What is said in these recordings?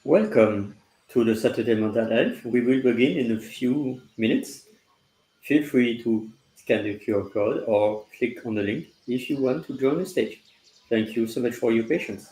Welcome to the Saturday Mental Health. We will begin in a few minutes. Feel free to scan the QR code or click on the link if you want to join the stage. Thank you so much for your patience.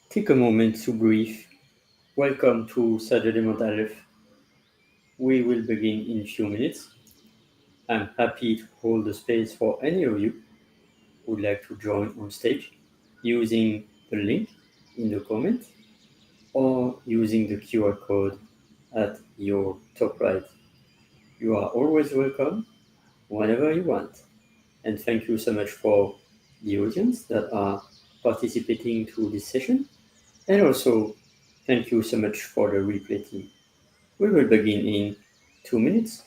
Take a moment to breathe. Welcome to Saturday Mental Health. We will begin in a few minutes. I'm happy to hold the space for any of you who would like to join on stage using the link in the comment or using the QR code at your top right. You are always welcome whenever you want. And thank you so much for the audience that are participating to this session. And also, thank you so much for the replay team. We will begin in 2 minutes.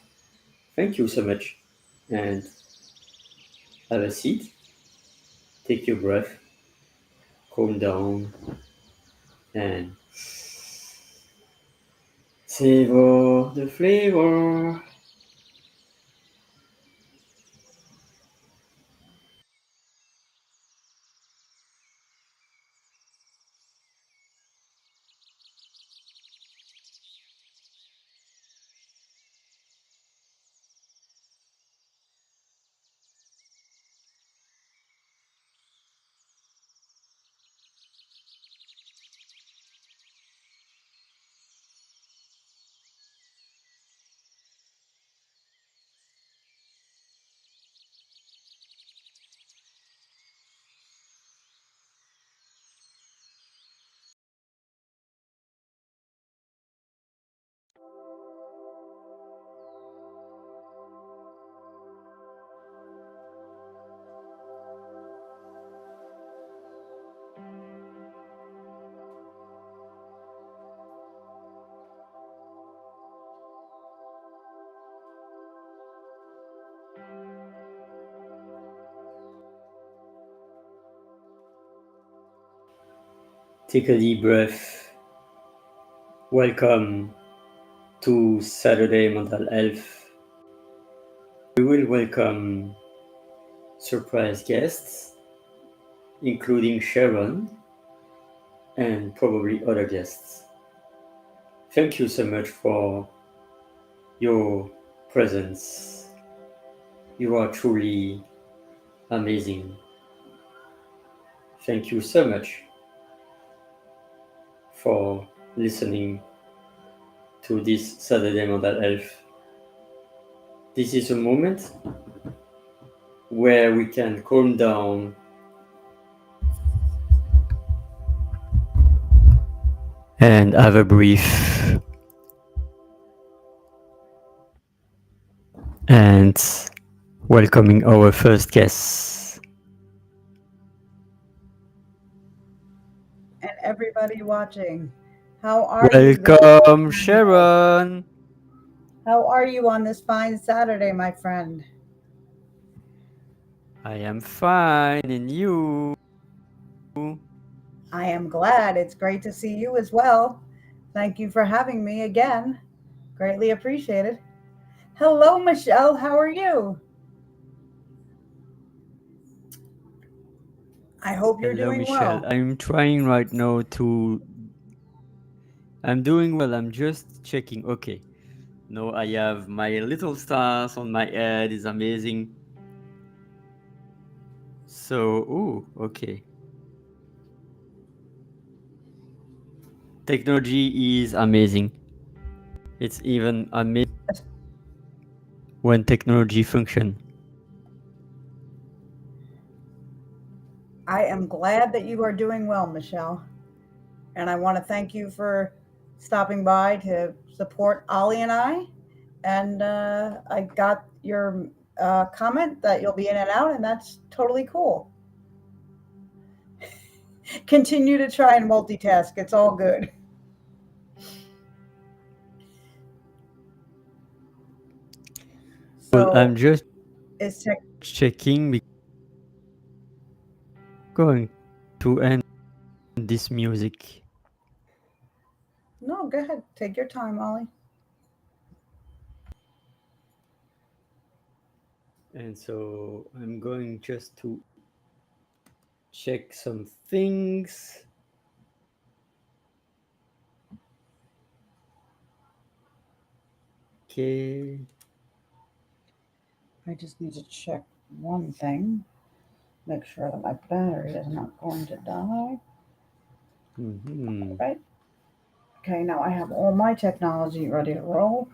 Thank you so much. And have a seat. Take your breath. Calm down. And savor the flavor. Take a deep breath. Welcome to Saturday Mental Health. We will welcome surprise guests, including Sharon and probably other guests. Thank you so much for your presence. You are truly amazing. Thank you so much for listening to this Saturday Mental Health. This is a moment where we can calm down and have a breath and welcoming our first guest. And everybody watching. How are you this Welcome, Saturday? Sharon. How are you on this fine Saturday, my friend? I am fine, and you? I am glad. It's great to see you as well. Thank you for having me again. Greatly appreciated. Hello, Michelle. How are you? I hope you're Hello, doing Michelle. well. I'm trying right now to. I'm doing well. I'm just checking. Okay. No, I have my little stars on my head. It's amazing. So, okay. Technology is amazing. It's even amazing when technology function. I am glad that you are doing well, Michelle. And I want to thank you for stopping by to support Ollie and I. And I got your comment that you'll be in and out, and that's totally cool. Continue to try and multitask. It's all good. Well, I'm So, just is tech? checking because I'm going to end this music. No, go ahead. Take your time, Ollie. And so I'm going just to check some things. Okay. I just need to check one thing. Make sure that my battery is not going to die. Hmm. Right. Okay, now I have all my technology ready to roll.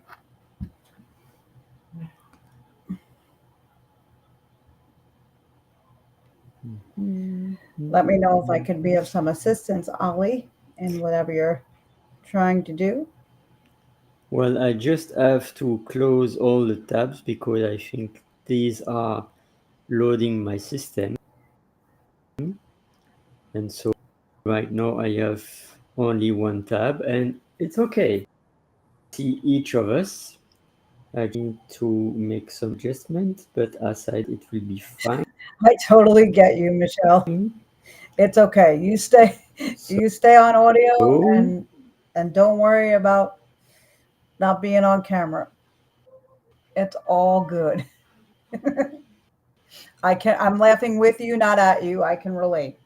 Let me know if I can be of some assistance, Ollie, in whatever you're trying to do. Well, I just have to close all the tabs because I think these are loading my system. And so right now I have only one tab and it's okay. See each of us. I just need to make some adjustments, but aside it will be fine. I totally get you, Michelle. It's okay. You stay on audio So, and don't worry about not being on camera. It's all good. I'm laughing with you, not at you. I can relate.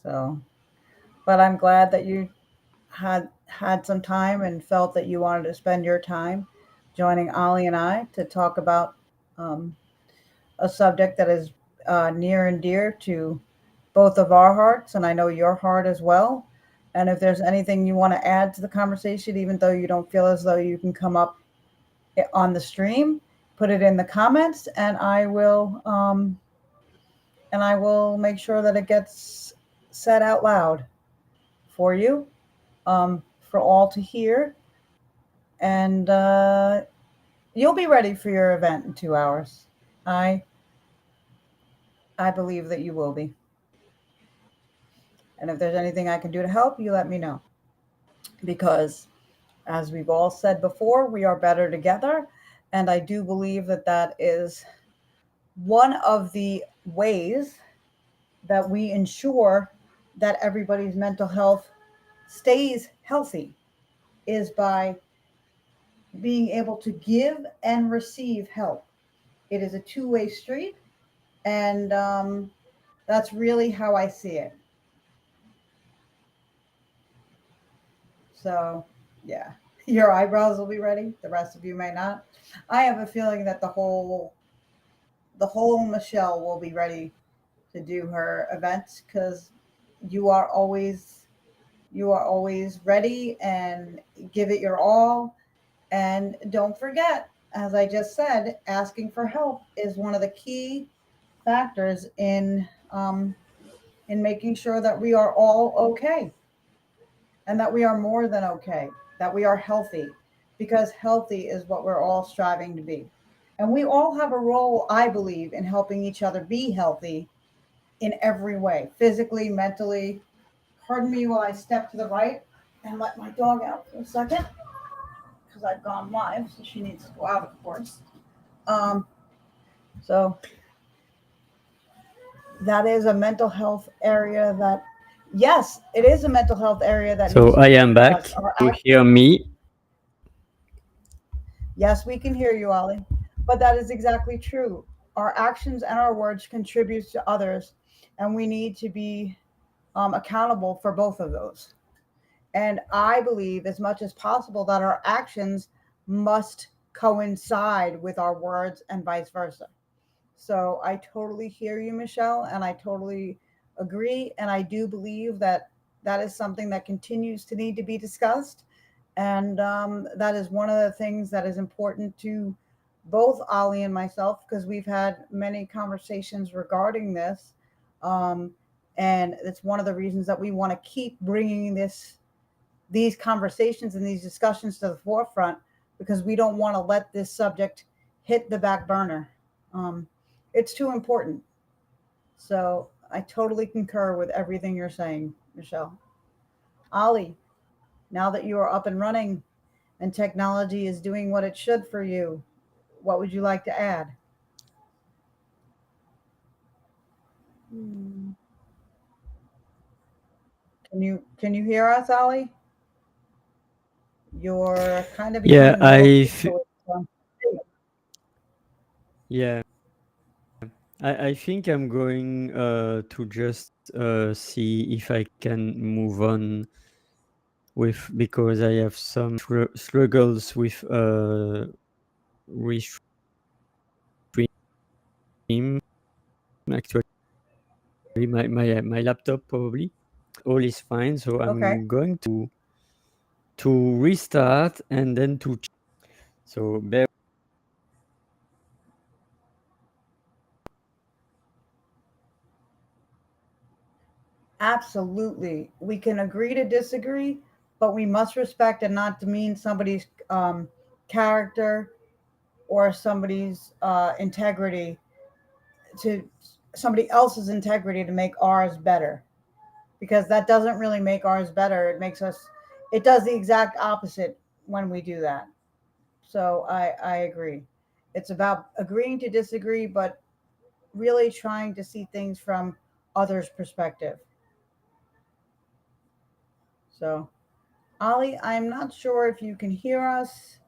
So, but I'm glad that you had some time and felt that you wanted to spend your time joining Ollie and I to talk about um, a subject that is near and dear to both of our hearts, and I know your heart as well. And if there's anything you want to add to the conversation, even though you don't feel as though you can come up on the stream, put it in the comments, and I will make sure that it gets said out loud for you, for all to hear. And you'll be ready for your event in 2 hours. I I believe that you will be. And if there's anything I can do to help, you let me know. Because as we've all said before, we are better together. And I do believe that that is one of the ways that we ensure that everybody's mental health stays healthy is by being able to give and receive help. It is a two-way street, and that's really how I see it. So, yeah, your eyebrows will be ready. The rest of you may not. I have a feeling that the whole Michelle will be ready to do her events because you are always you are always ready and give it your all. And don't forget, as I just said, asking for help is one of the key factors in making sure that we are all okay and that we are more than okay, that we are healthy, because healthy is what we're all striving to be. And we all have a role, I believe, in helping each other be healthy in every way, physically, mentally. Pardon me while I step to the right and let my dog out for a second because I've gone live, so she needs to go out, of course. Um, so that is a mental health area that, yes, it is a mental health area that so needs to I be am back. discussed. Our You hear me? Yes, we can hear you, Ollie. But that is exactly true. our actions and our words contribute to others, and we need to be accountable for both of those. And I believe, as much as possible, that our actions must coincide with our words and vice versa. So I totally hear you, Michelle, and I totally agree. And I do believe that that is something that continues to need to be discussed. And that is one of the things that is important to both Ali and myself, because we've had many conversations regarding this. Um, and it's one of the reasons that we want to keep bringing these conversations and these discussions to the forefront, because we don't want to let this subject hit the back burner. Um, it's too important. So I totally concur with everything you're saying, Michelle. Ali, now that you are up and running and technology is doing what it should for you, what would you like to add? Hmm. Can you hear us, Ali? You're kind of Yeah, becoming more pixelated. So- yeah, I think I'm going to just see if I can move on with, because I have some struggles with stream. Actually, my laptop probably all is fine, so Okay. I'm going to restart and then to so bear. Absolutely. We can agree to disagree, but we must respect and not demean somebody's character or somebody's integrity to somebody else's integrity to make ours better, because that doesn't really make ours better. It makes us, it does the exact opposite when we do that. So I agree. It's about agreeing to disagree, but really trying to see things from others' perspective. So, Ali, I'm not sure if you can hear us.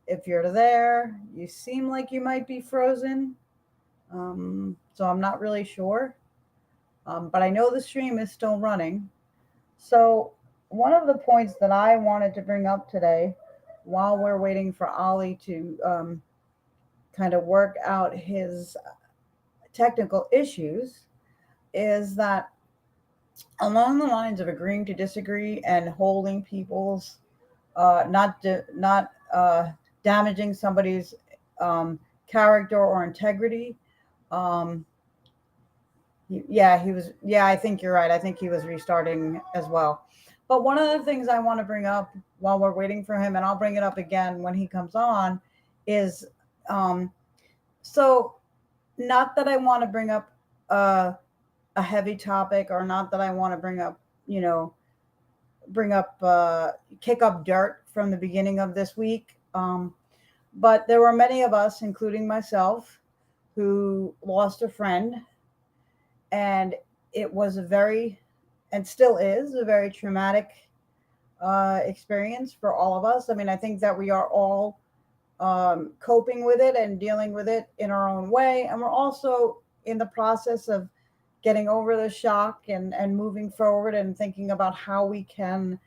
If you're there, you seem like you might be frozen. So I'm not really sure. But I know the stream is still running. So, one of the points that I wanted to bring up today, while we're waiting for Ali to kind of work out his technical issues, is that along the lines of agreeing to disagree and holding people's not damaging somebody's um, character or integrity. Um, yeah, he was. Yeah, I think you're right. I think he was restarting as well. But one of the things I want to bring up while we're waiting for him, and I'll bring it up again when he comes on, is um, so not that I want to bring up uh, a heavy topic, or not that I want to bring up, you know, bring up kick up dirt from the beginning of this week. But there were many of us, including myself, who lost a friend, and it was a very, and still is, a very traumatic experience for all of us. I mean, I think that we are all coping with it and dealing with it in our own way. And we're also in the process of getting over the shock and moving forward and thinking about how we can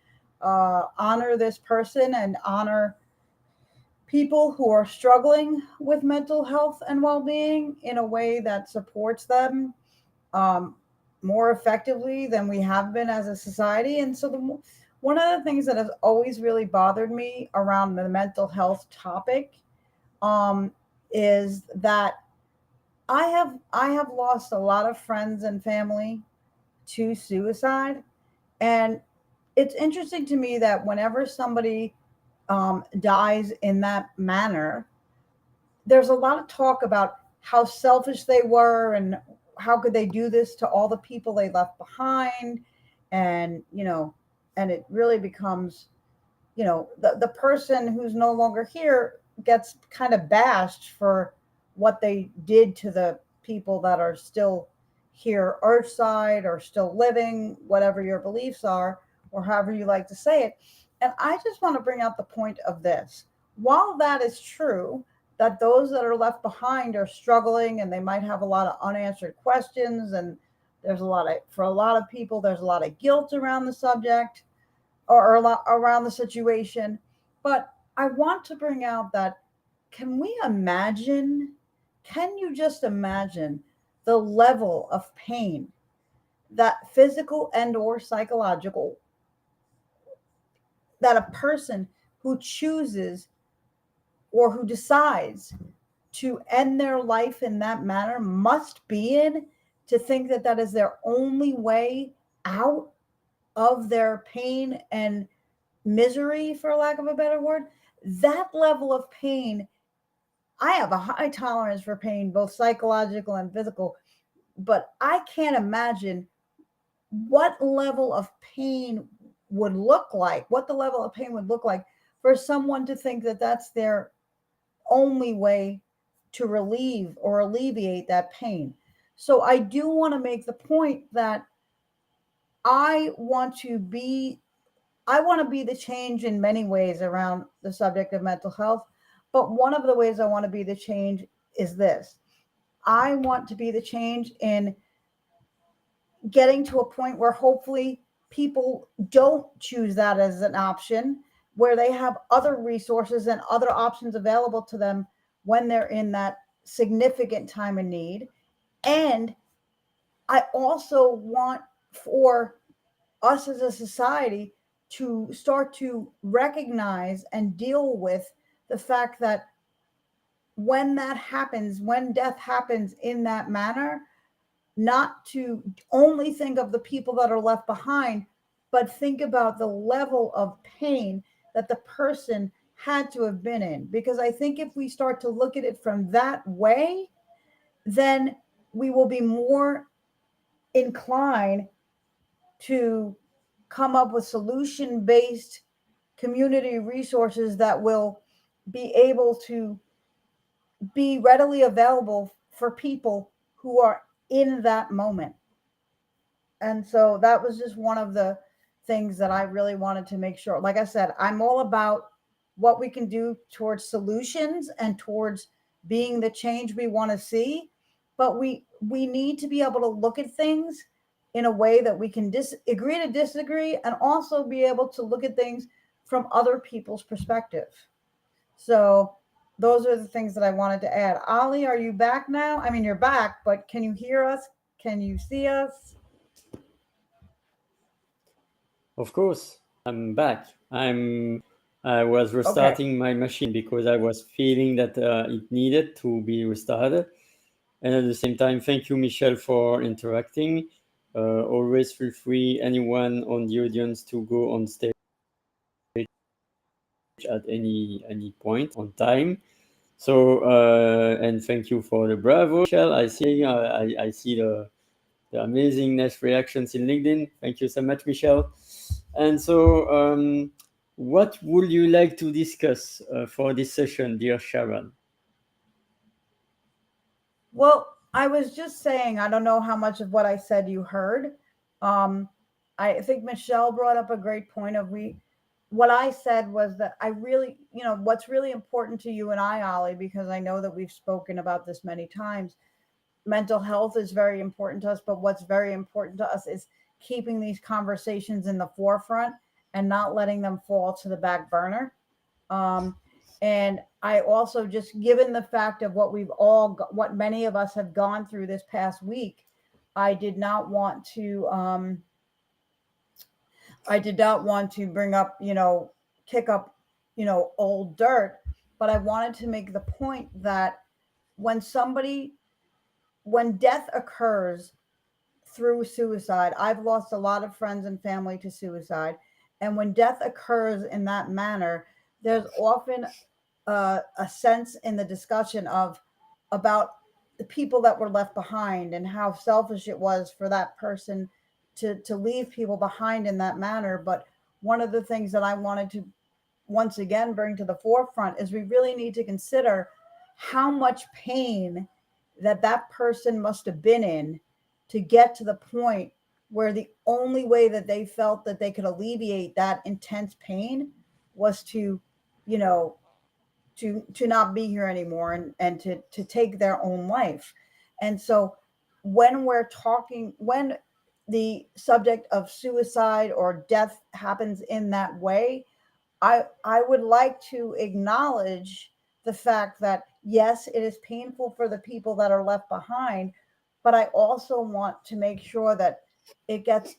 honor this person and honor people who are struggling with mental health and well-being in a way that supports them um, more effectively than we have been as a society. And so one of the things that has always really bothered me around the mental health topic um, is that I have lost a lot of friends and family to suicide. And it's interesting to me that whenever somebody dies in that manner, there's a lot of talk about how selfish they were and how could they do this to all the people they left behind. And and it really becomes, the person who's no longer here gets kind of bashed for what they did to the people that are still here earthside or still living, whatever your beliefs are, or however you like to say it. And I just want to bring out the point of this. While that is true, that those that are left behind are struggling and they might have a lot of unanswered questions, and there's a lot of, for a lot of people, there's a lot of guilt around the subject, or a lot around the situation. But I want to bring out that, can we imagine, can you just imagine the level of pain that physical and or psychological, that a person who chooses or who decides to end their life in that manner must be in, to think that that is their only way out of their pain and misery, for lack of a better word? That level of pain, I have a high tolerance for pain, both psychological and physical, but I can't imagine what level of pain would look like, what the level of pain would look like for someone to think that that's their only way to relieve or alleviate that pain. So I do want to make the point that I want to be I want to be the change in many ways around the subject of mental health. But one of the ways I want to be the change is this: I want to be the change in getting to a point where hopefully people don't choose that as an option, where they have other resources and other options available to them when they're in that significant time of need. And I also want for us as a society to start to recognize and deal with the fact that when that happens, when death happens in that manner, not to only think of the people that are left behind, but think about the level of pain that the person had to have been in. Because I think if we start to look at it from that way, then we will be more inclined to come up with solution based community resources that will be able to be readily available for people who are in that moment. And so that was just one of the things that I really wanted to make sure. Like I said, I'm all about what we can do towards solutions and towards being the change we want to see, but we need to be able to look at things in a way that we can agree to disagree, and also be able to look at things from other people's perspective. So those are the things that I wanted to add. Ali, are you back now? I mean, you're back, but can you hear us? Can you see us? Of course, I'm back. I was Okay. restarting my machine because I was feeling that it needed to be restarted. And at the same time, thank you, Michelle, for interacting. Always feel free, anyone on the audience, to go on stage at any point on time. So and thank you for the bravo, Michelle. I see the amazingness reactions in LinkedIn. Thank you so much, Michelle. And so, what would you like to discuss for this session, dear Sharon? Well, I was just saying, I don't know how much of what I said you heard. Um, I think Michelle brought up a great point of what I said was that I really, what's really important to you and I, Ollie, because I know that we've spoken about this many times. Mental health is very important to us, but what's very important to us is keeping these conversations in the forefront and not letting them fall to the back burner. Um, and I also, just given the fact of what many of us have gone through this past week, I did not want to, bring up, kick up, old dirt, but I wanted to make the point that when somebody, when death occurs through suicide, I've lost a lot of friends and family to suicide. And when death occurs in that manner, there's often a sense in the discussion of about the people that were left behind and how selfish it was for that person to leave people behind in that manner. But one of the things that I wanted to once again bring to the forefront is we really need to consider how much pain that person must have been in to get to the point where the only way that they felt that they could alleviate that intense pain was to, you know, to not be here anymore, and to take their own life. And so when we're talking, when the subject of suicide or death happens in that way, I would like to acknowledge the fact that yes, it is painful for the people that are left behind, but I also want to make sure that it gets,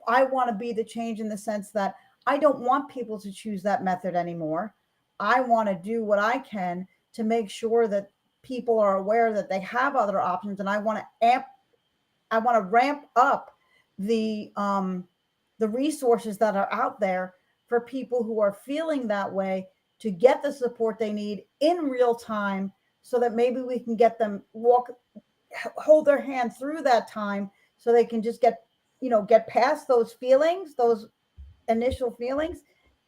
I want to be the change in the sense that I don't want people to choose that method anymore. I want to do what I can to make sure that people are aware that they have other options, and I want to ramp up the resources that are out there for people who are feeling that way to get the support they need in real time, so that maybe we can get them hold their hand through that time, so they can just get past those feelings, those initial feelings,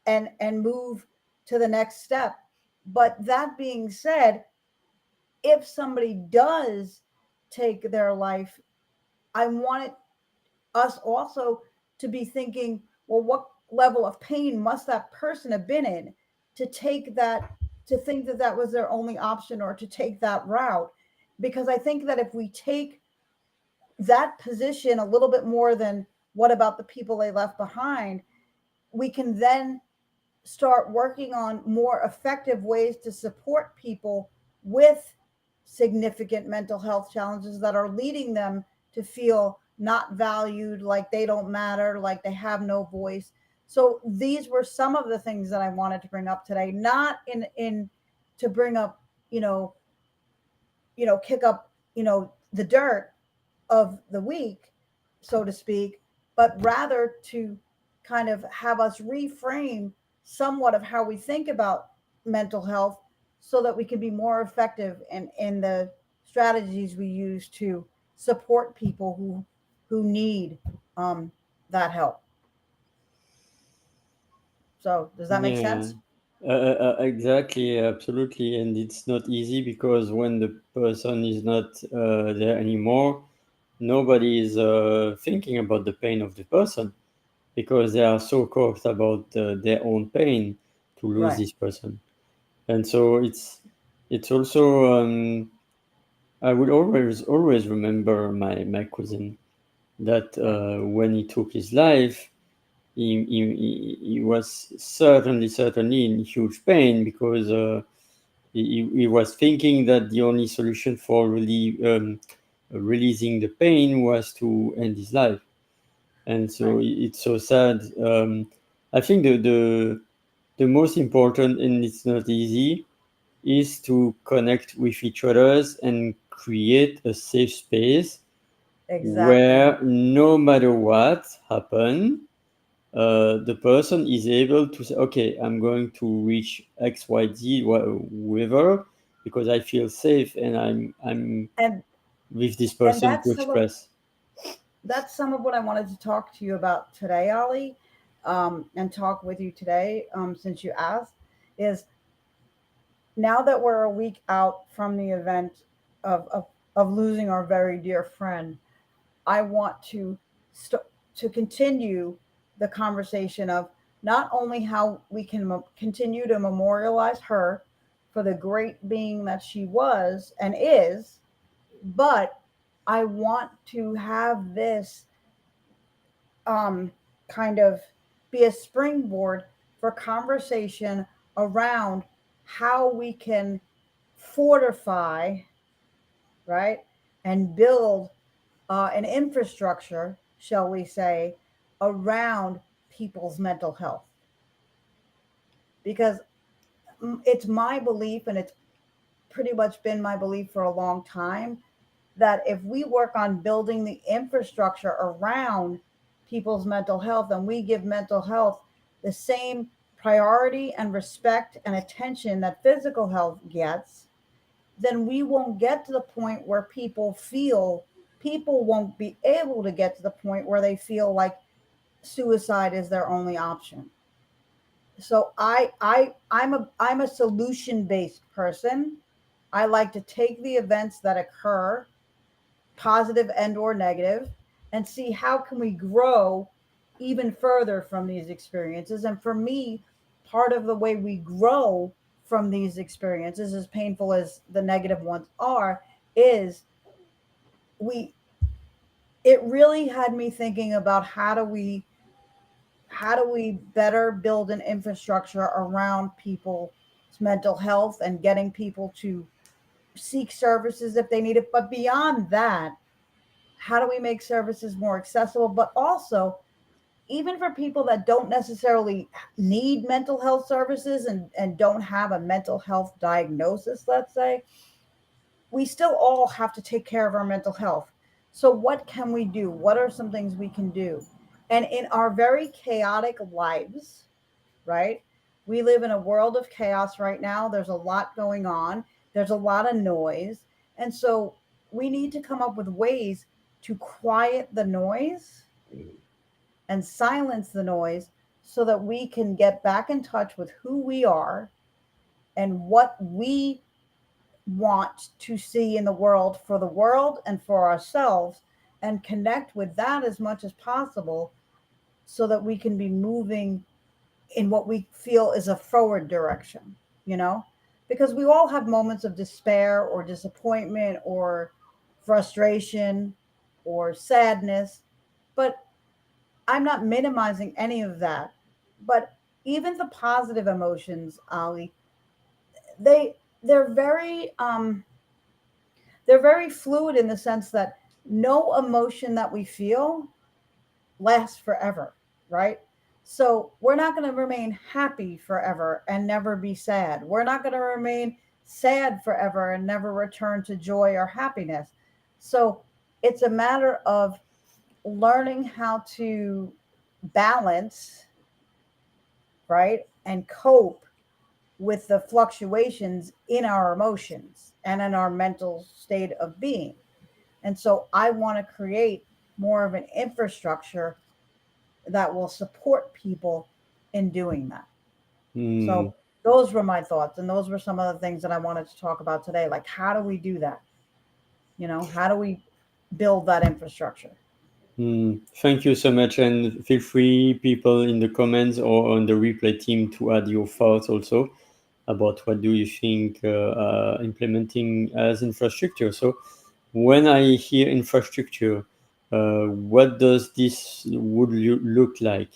and move to the next step. But that being said, if somebody does take their life, I want us also to be thinking, well, what level of pain must that person have been in to take that, to think that that was their only option, or to take that route? Because I think that if we take that position a little bit more than what about the people they left behind, we can then start working on more effective ways to support people with significant mental health challenges that are leading them to feel not valued, like they don't matter, like they have no voice. So these were some of the things that I wanted to bring up today, not in to bring up, you know, kick up, the dirt of the week, so to speak, but rather to kind of have us reframe somewhat of how we think about mental health, so that we can be more effective in the strategies we use to support people who need um, that help. So does that make Yeah, sense? exactly, absolutely. And it's not easy because when the person is not there anymore, nobody is thinking about the pain of the person because they are so caught about their own pain to lose Right. this person. And so it's also I will always remember my cousin that when he took his life, he was certainly in huge pain because he was thinking that the only solution for releasing the pain was to end his life. And so Right. it's so sad. I think the most important, and it's not easy, is to connect with each others and create a safe space Exactly. where no matter what happened, the person is able to say, okay, I'm going to reach XYZ, whoever, because I feel safe and I'm and with this and person to express. that's some of what I wanted to talk to you about today, Ali, and talk with you today, since you asked, is now that we're a week out from the event of losing our very dear friend, I want to continue the conversation of not only how we can continue to memorialize her for the great being that she was and is, but I want to have this um, kind of be a springboard for conversation around how we can fortify, right, and build an infrastructure, shall we say, around people's mental health. Because it's my belief, and it's pretty much been my belief for a long time, that if we work on building the infrastructure around people's mental health, and we give mental health the same priority and respect and attention that physical health gets, then we won't get to the point where people won't be able to get to the point where they feel like suicide is their only option. So I'm a solution based person. I like to take the events that occur, positive and or negative, and see how can we grow even further from these experiences. And for me, part of the way we grow from these experiences, as painful as the negative ones are, is we it really had me thinking about how do we better build an infrastructure around people's mental health and getting people to seek services if they need it. But beyond that, how do we make services more accessible? But also, even for people that don't necessarily need mental health services and don't have a mental health diagnosis, let's say, we still all have to take care of our mental health. So, what can we do? What are some things we can do? And in our very chaotic lives, right? We live in a world of chaos right now. There's a lot going on, there's a lot of noise. And so, we need to come up with ways to quiet the noise and silence the noise so that we can get back in touch with who we are and what we want to see in the world and for ourselves, and connect with that as much as possible so that we can be moving in what we feel is a forward direction, you know? Because we all have moments of despair or disappointment or frustration or sadness, but I'm not minimizing any of that. But even the positive emotions, Ali, they they're very they're very fluid in the sense that no emotion that we feel lasts forever, right? So we're not going to remain happy forever and never be sad. We're not going to remain sad forever and never return to joy or happiness. So it's a matter of learning how to balance, right, and cope with the fluctuations in our emotions and in our mental state of being. And so I want to create more of an infrastructure that will support people in doing that. Hmm. So those were my thoughts, and those were some of the things that I wanted to talk about today. Like, how do we do that? How do we build that infrastructure? Thank you so much, and feel free, people in the comments or on the replay team, to add your thoughts also about what do you think implementing as infrastructure. So, when I hear infrastructure, what does this look like?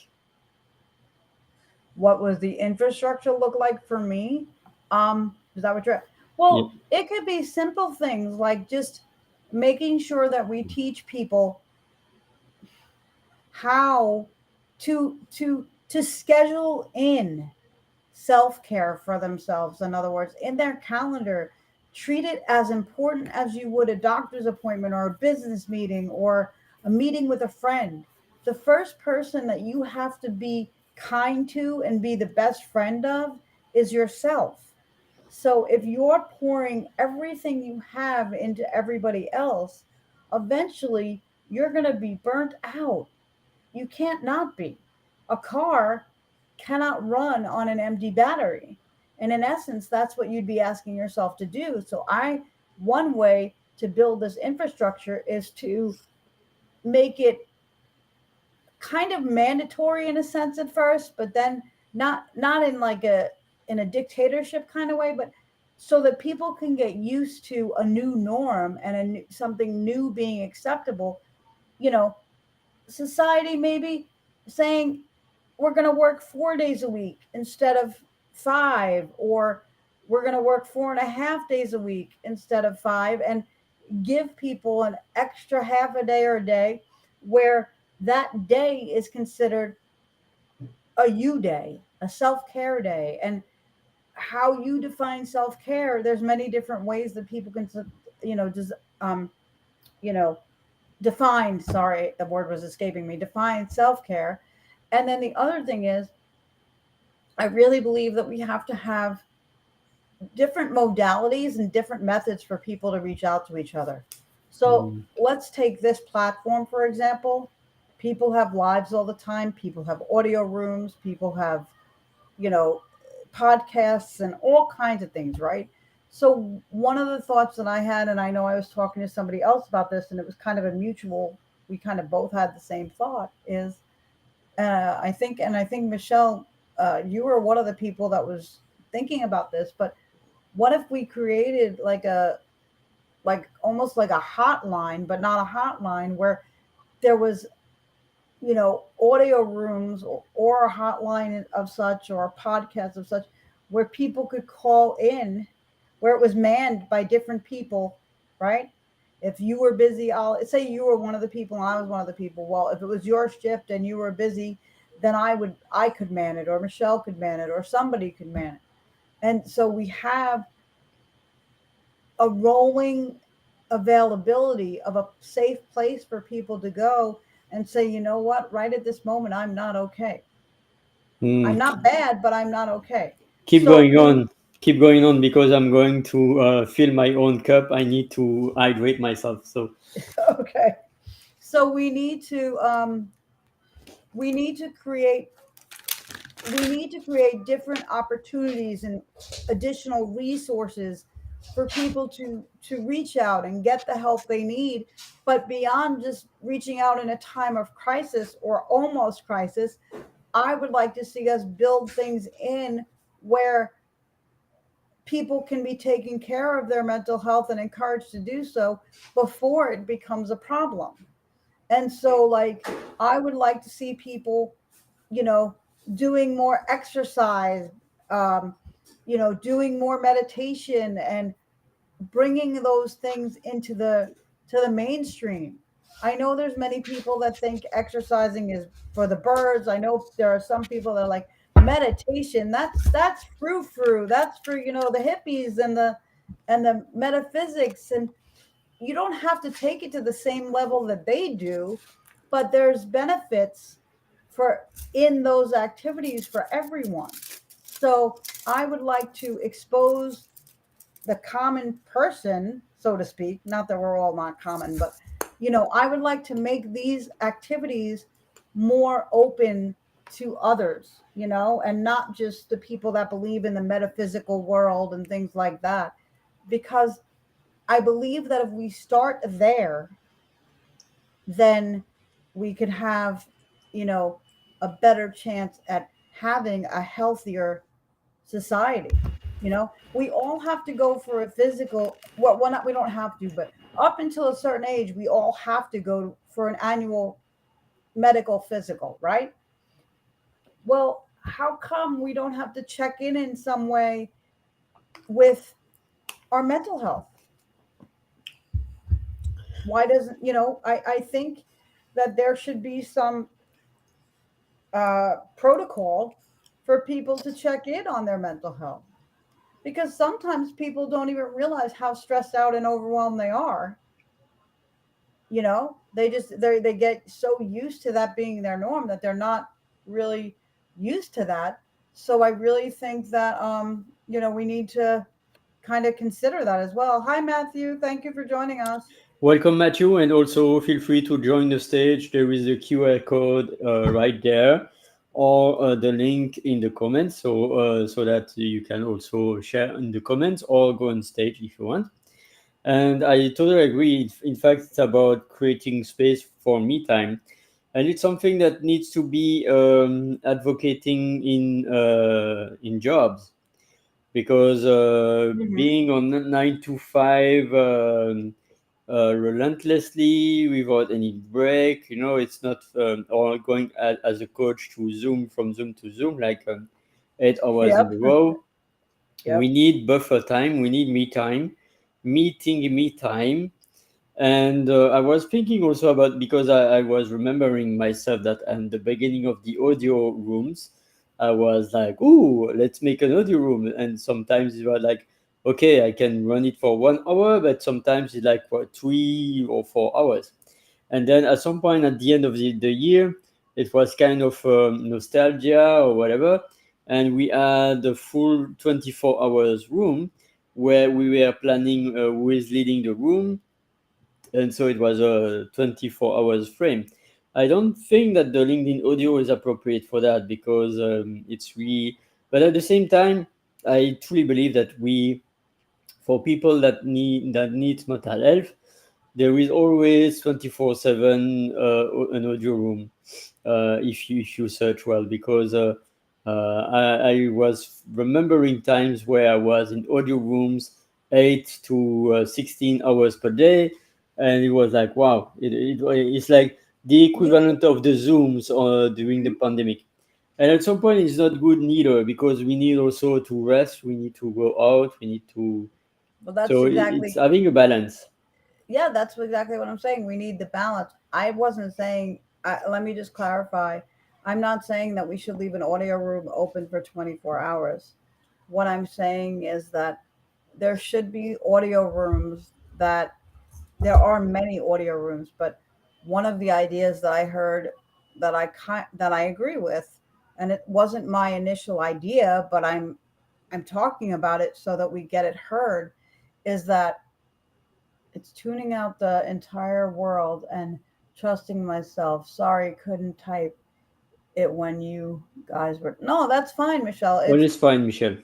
What was the infrastructure look like for me? Is that what you're? Yeah. Well, it could be simple things like just making sure that we teach people how to schedule in self-care for themselves. In other words, in their calendar, treat it as important as you would a doctor's appointment or a business meeting or a meeting with a friend. The first person that you have to be kind to and be the best friend of is yourself. So if you're pouring everything you have into everybody else, eventually you're going to be burnt out. You can't not be. A car cannot run on an empty battery. And in essence, that's what you'd be asking yourself to do. So one way to build this infrastructure is to make it kind of mandatory in a sense at first, but then not in like a dictatorship kind of way, but so that people can get used to a new norm and something new being acceptable. You know, society maybe saying we're going to work 4 days a week instead of five, or we're going to work 4.5 days a week instead of five, and give people an extra half a day or a day where that day is considered a you day, a self-care day. And how you define self-care, there's many different ways that people can, just um you know define, sorry, the word was escaping me, define self-care. And then the other thing is, I really believe that we have to have different modalities and different methods for people to reach out to each other. So Mm, let's take this platform, for example. People have lives all the time, people have audio rooms, people have, you know, podcasts and all kinds of things, right? So one of the thoughts that I had, and I know I was talking to somebody else about this, and it was kind of a mutual, we kind of both had the same thought, is I think Michelle, you were one of the people that was thinking about this, but what if we created like almost like a hotline, but not a hotline, where there was, audio rooms, or a hotline of such, or a podcast of such, where people could call in, where it was manned by different people, right? If you were busy, I'll say you were one of the people and I was one of the people. Well, if it was your shift and you were busy, then I could man it, or Michelle could man it, or somebody could man it. And so we have a rolling availability of a safe place for people to go and say, you know what, right at this moment, I'm not okay. I'm Hmm. not bad, but I'm not okay. Keep So going on. Keep going on because I'm going to fill my own cup. I need to hydrate myself. So, okay. So we need to create different opportunities and additional resources for people to reach out and get the help they need. But beyond just reaching out in a time of crisis or almost crisis, I would like to see us build things in where people can be taking care of their mental health and encouraged to do so before it becomes a problem. And so, like, I would like to see people, you know, doing more exercise, um, doing more meditation, and bringing those things into the mainstream. I know there's many people that think exercising is for the birds. I know there are some people that are like, meditation, that's frou frou. That's for, the hippies and the metaphysics. And you don't have to take it to the same level that they do, but there's benefits for in those activities for everyone. So I would like to expose the common person, so to speak, not that we're all not common, but I would like to make these activities more open to others, and not just the people that believe in the metaphysical world and things like that. Because I believe that if we start there, then we could have, a better chance at having a healthier society. We all have to go for a physical. Well, not we don't have to, but up until a certain age, we all have to go for an annual medical physical, right? Well, how come we don't have to check in some way with our mental health? Why doesn't I think that there should be some protocol for people to check in on their mental health, because sometimes people don't even realize how stressed out and overwhelmed they are. They get so used to that being their norm that they're not really used to that. So I really think that we need to kind of consider that as well. Hi, Matthew, thank you for joining us. welcome, Matthew, and also feel free to join the stage. There is a QR code right there, or the link in the comments, so that you can also share in the comments or go on stage if you want. And I totally agree. In fact, it's about creating space for me time, and it's something that needs to be advocating in jobs, because Hmm. being on 9 to 5 relentlessly without any break, it's not, or going as a coach to Zoom, from Zoom to Zoom, like 8 hours in Yep. a row. We Yep. need buffer time. We need me time, meeting me time. And I was thinking also about, because I was remembering myself that at the beginning of the audio rooms, I was like, "Ooh, let's make an audio room." And sometimes it was like, "Okay, I can run it for 1 hour," but sometimes it's like for 3 or 4 hours. And then at some point at the end of the year, it was kind of nostalgia or whatever, and we had a full 24 hours room where we were planning who is leading the room, and so it was a 24 hours frame. I don't think that the LinkedIn audio is appropriate for that, because it's really, but at the same time, I truly believe that for people that need mental health, there is always 24/7 an audio room, if you search well, because I was remembering times where I was in audio rooms 8 to 16 hours per day, and it was like wow, it's like the Me equivalent too. of the Zooms during the Mhm. pandemic. And at some point, it's not good neither because we need also to rest, we need to go out, we need to. Well, that's So it's exactly, having a balance. yeah, that's exactly what I'm saying. We need the balance. I wasn't saying, let me just clarify. I'm not saying that we should leave an audio room open for 24 hours. What I'm saying is that there should be audio rooms that there are many audio rooms, but one of the ideas that I heard that I agree with, and it wasn't my initial idea, but I'm talking about it so that we get it heard, is that it's tuning out the entire world and trusting myself. Sorry, couldn't type it when you guys were. No, that's fine, Michelle. All It's is fine, Michelle.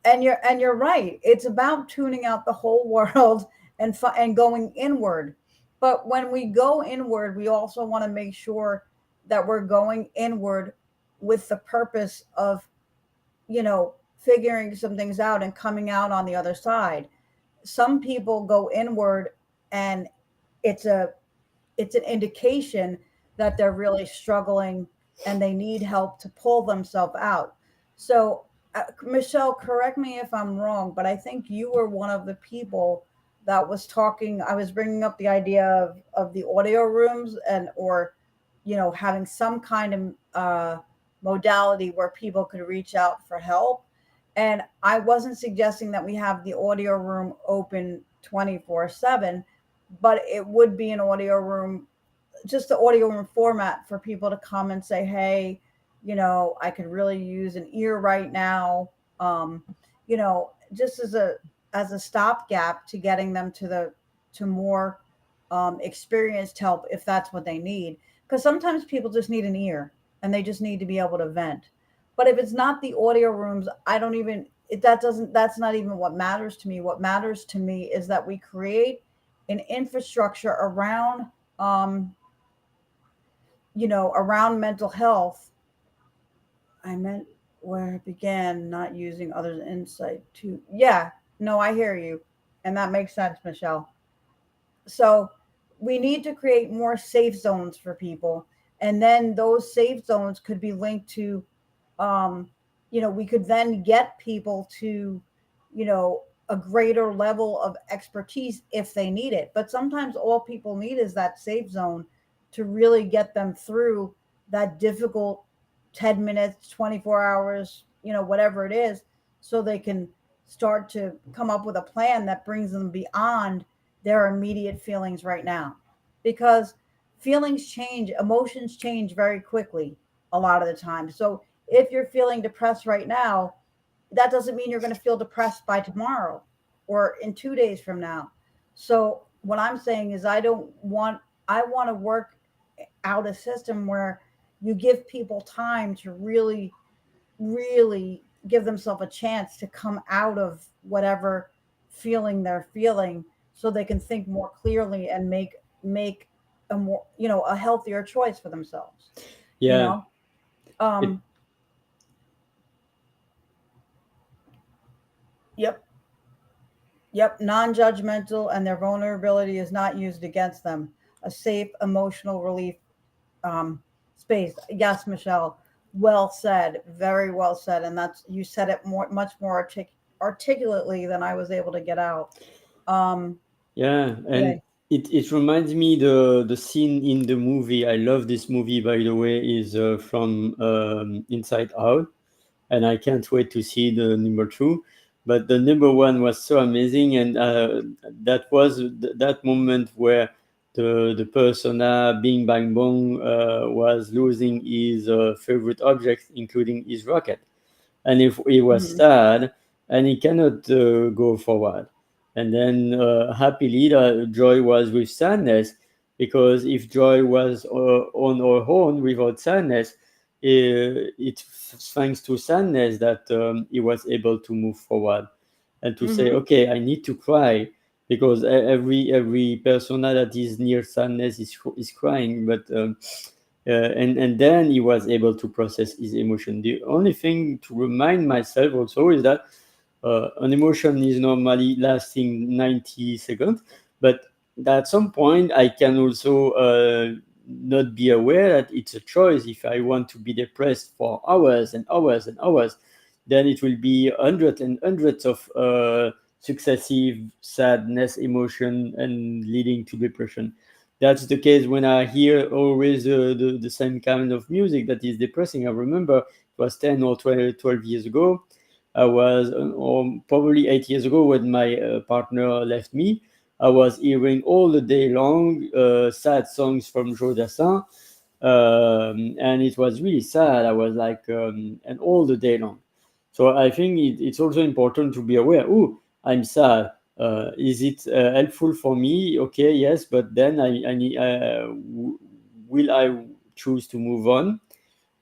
and you're right. It's about tuning out the whole world and going inward. But when we go inward, we also want to make sure that we're going inward with the purpose of, figuring some things out and coming out on the other side. Some people go inward and it's a it's an indication that they're really struggling and they need help to pull themselves out. So, Michelle, correct me if I'm wrong, but I think you were one of the people that was talking. I was bringing up the idea of the audio rooms and or having some kind of modality where people could reach out for help. And I wasn't suggesting that we have the audio room open 24/7, but it would be an audio room, just the audio room format for people to come and say, hey, I could really use an ear right now. Just as a stopgap to getting them to more experienced help if that's what they need. Because sometimes people just need an ear and they just need to be able to vent. But if it's not the audio rooms, I don't even that's not even what matters to me. What matters to me is that we create an infrastructure um, around mental health. I meant where it began, not using others' insight to, yeah, no, I hear you. And that makes sense, Michelle. So we need to create more safe zones for people. And then those safe zones could be linked to, um, we could then get people to, a greater level of expertise if they need it. But sometimes all people need is that safe zone to really get them through that difficult 10 minutes, 24 hours, whatever it is, so they can start to come up with a plan that brings them beyond their immediate feelings right now. Because feelings change, emotions change very quickly a lot of the time. So if you're feeling depressed right now, that doesn't mean you're going to feel depressed by tomorrow or in 2 days from now. So what I'm saying is I want to work out a system where you give people time to really, really give themselves a chance to come out of whatever feeling they're feeling so they can think more clearly and make a more, a healthier choice for themselves, you Yeah. know? It, Um, yep. Yep, non-judgmental and their vulnerability is not used against them. A safe emotional relief um, space. Yes, Michelle, well said, very well said, and that's you said it much more articulately than I was able to get out. Um, yeah, yeah. and it reminds me the scene in the movie. I love this movie, by the way, is from Inside Out, and I can't wait to see the number two. But the number one was so amazing, and that was that moment where the persona Bing Bang Bong was losing his favorite object, including his rocket, and if he was Mhm. sad and he cannot go forward, and then happily joy was with sadness, because if joy was on her own without sadness, it's thanks to sadness that he was able to move forward and to say, Mhm. okay, I need to cry, because every persona that is near sadness is crying, but and then he was able to process his emotion. The only thing to remind myself also is that an emotion is normally lasting 90 seconds, but at some point I can also not be aware that it's a choice. If I want to be depressed for hours and hours and hours, then it will be hundreds and hundreds of successive sadness emotion and leading to depression. That's the case when I hear always the same kind of music that is depressing. I remember it was 10 or 12 years ago. I was, or probably 8 years ago, when my partner left me. I was hearing all the day long sad songs from Joe Dassin, and it was really sad. I was like, and all the day long. So I think it's also important to be aware. Oh, I'm sad. Is it helpful for me? Okay, yes, but then I need. Will I choose to move on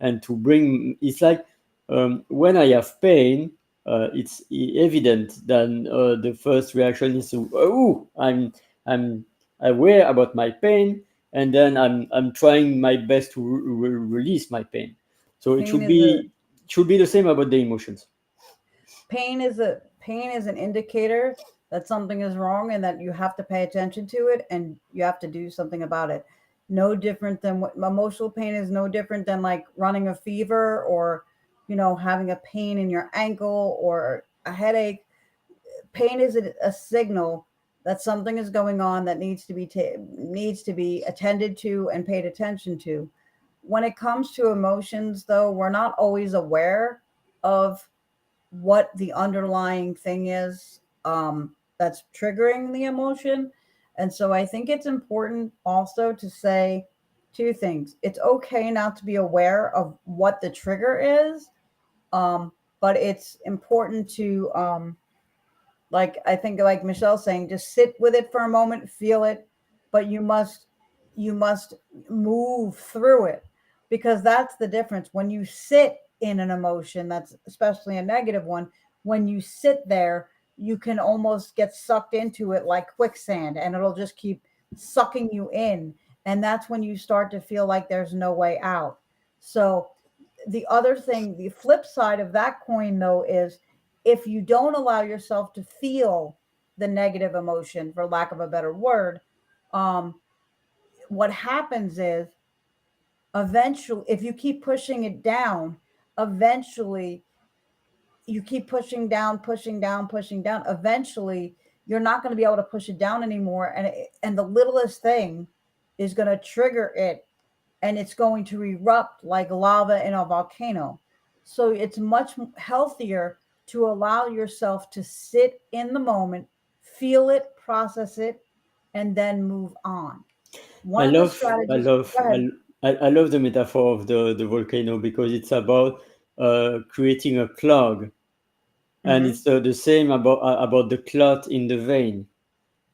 and to bring? It's like when I have pain, it's evident. Then the first reaction is to, oh, I'm aware about my pain, and then I'm trying my best to release my pain. So it Pain is a should be the same about the emotions. pain is an indicator that something is wrong and that you have to pay attention to it and you have to do something about it. No different than what emotional pain is, no different than like running a fever or having a pain in your ankle or a headache. Pain is a signal that something is going on that needs to be attended to and paid attention to. When it comes to emotions, though, we're not always aware of what the underlying thing is, that's triggering the emotion. And so I think it's important also to say two things. It's okay not to be aware of what the trigger is, um, but it's important to like I think like Michelle's saying, just sit with it for a moment, feel it, but you must move through it, because that's the difference. When you sit in an emotion, that's especially a negative one, when you sit there, you can almost get sucked into it like quicksand and it'll just keep sucking you in. And that's when you start to feel like there's no way out. So the other thing, the flip side of that coin, though, is if you don't allow yourself to feel the negative emotion, for lack of a better word, um, what happens is eventually, if you keep pushing it down, eventually you keep pushing down, pushing down, pushing down. Eventually, you're not going to be able to push it down anymore, and the littlest thing is going to trigger it, and it's going to erupt like lava in a volcano. So it's much healthier to allow yourself to sit in the moment, feel it, process it, and then move on. I One of the love, I strategies, love, go ahead. I love the metaphor of the volcano because it's about creating a clog, and Mm-hmm. it's the same about the clot in the vein.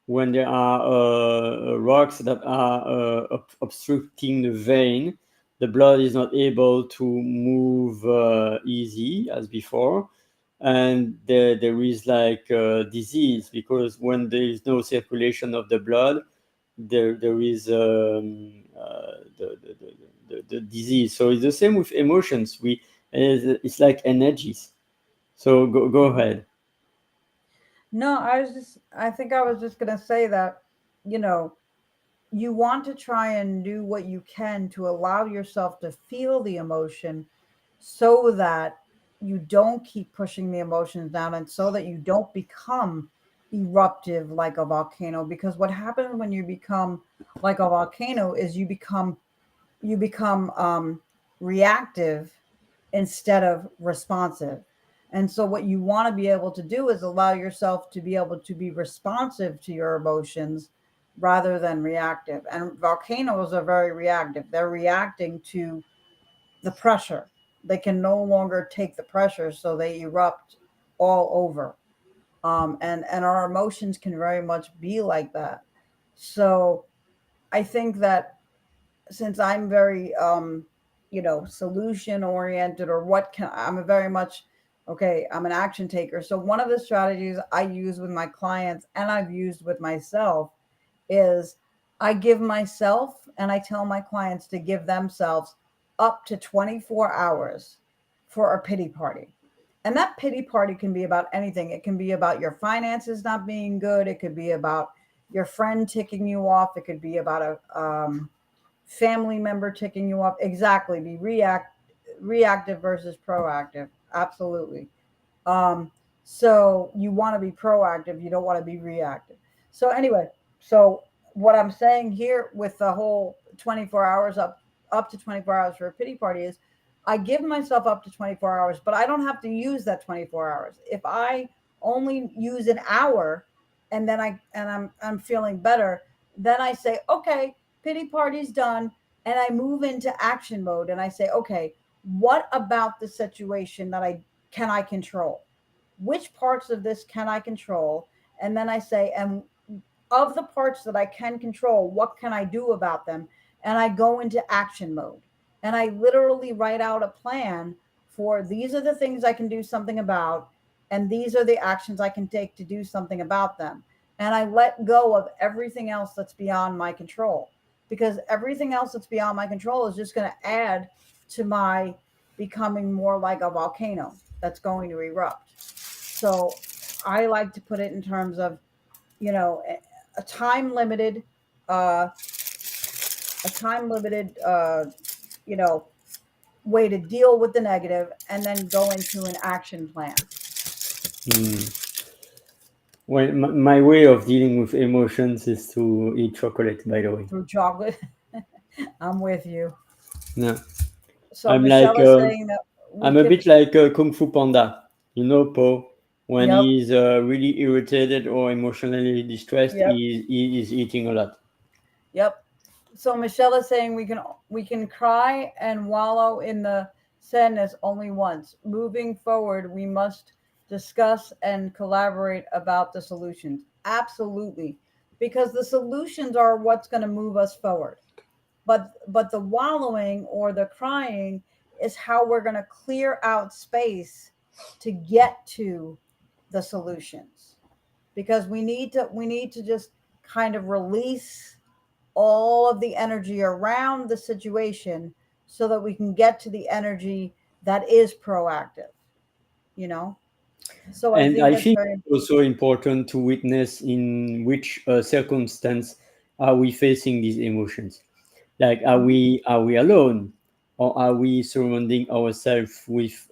When there are rocks that are obstructing the vein, the blood is not able to move easy as before, and there is like disease, because when there is no circulation of the blood, there is the disease. So it's the same with emotions. It's like energies. So go ahead. No, I think I was just going to say that, you know, you want to try and do what you can to allow yourself to feel the emotion so that you don't keep pushing the emotions down and so that you don't become eruptive like a volcano. Because what happens when you become like a volcano is you become reactive instead of responsive. And so what you want to be able to do is allow yourself to be able to be responsive to your emotions rather than reactive. And volcanoes are very reactive. They're reacting to the pressure. They can no longer take the pressure, so they erupt all over. And our emotions can very much be like that. So I think that since I'm very solution oriented, or what can I'm a very much okay, I'm an action taker. So one of the strategies I use with my clients and I've used with myself is I give myself and I tell my clients to give themselves up to 24 hours for a pity party. And that pity party can be about anything. It can be about your finances not being good. It could be about your friend ticking you off. It could be about a family member ticking you off. Exactly. Be reactive versus proactive. Absolutely. Um, so you want to be proactive, you don't want to be reactive. So anyway, so what I'm saying here with the whole 24 hours up to 24 hours for a pity party is I give myself up to 24 hours, but I don't have to use that 24 hours. If I only use an hour and then I'm feeling better, then I say, okay, pity party's done, and I move into action mode and I say, okay, what about the situation that I control? Which parts of this can I control? And then I say, and of the parts that I can control, what can I do about them? And I go into action mode. And I literally write out a plan for these are the things I can do something about, and these are the actions I can take to do something about them. And I let go of everything else that's beyond my control, because everything else that's beyond my control is just going to add to my becoming more like a volcano that's going to erupt. So I like to put it in terms of, you know, a time limited, uh, a time limited, you know, way to deal with the negative, and then go into an action plan Hmm. Well, my way of dealing with emotions is to eat chocolate, by the way. through chocolate. I'm with you. No, So I'm Michelle like, is saying that we I'm a could, bit like Kung Fu Panda. You know, Po, when yep, he's really irritated or emotionally distressed, yep, he is eating a lot. yep. So Michelle is saying we can cry and wallow in the sadness only once. Moving forward, we must discuss and collaborate about the solutions. Absolutely, because the solutions are what's going to move us forward. But the wallowing or the crying is how we're going to clear out space to get to the solutions, because we need to just kind of release all of the energy around the situation so that we can get to the energy that is proactive, you know? So I And think I that's think very it's also important to witness in which circumstance are we facing these emotions. Like, mhm, are we alone, or are we surrounding ourselves with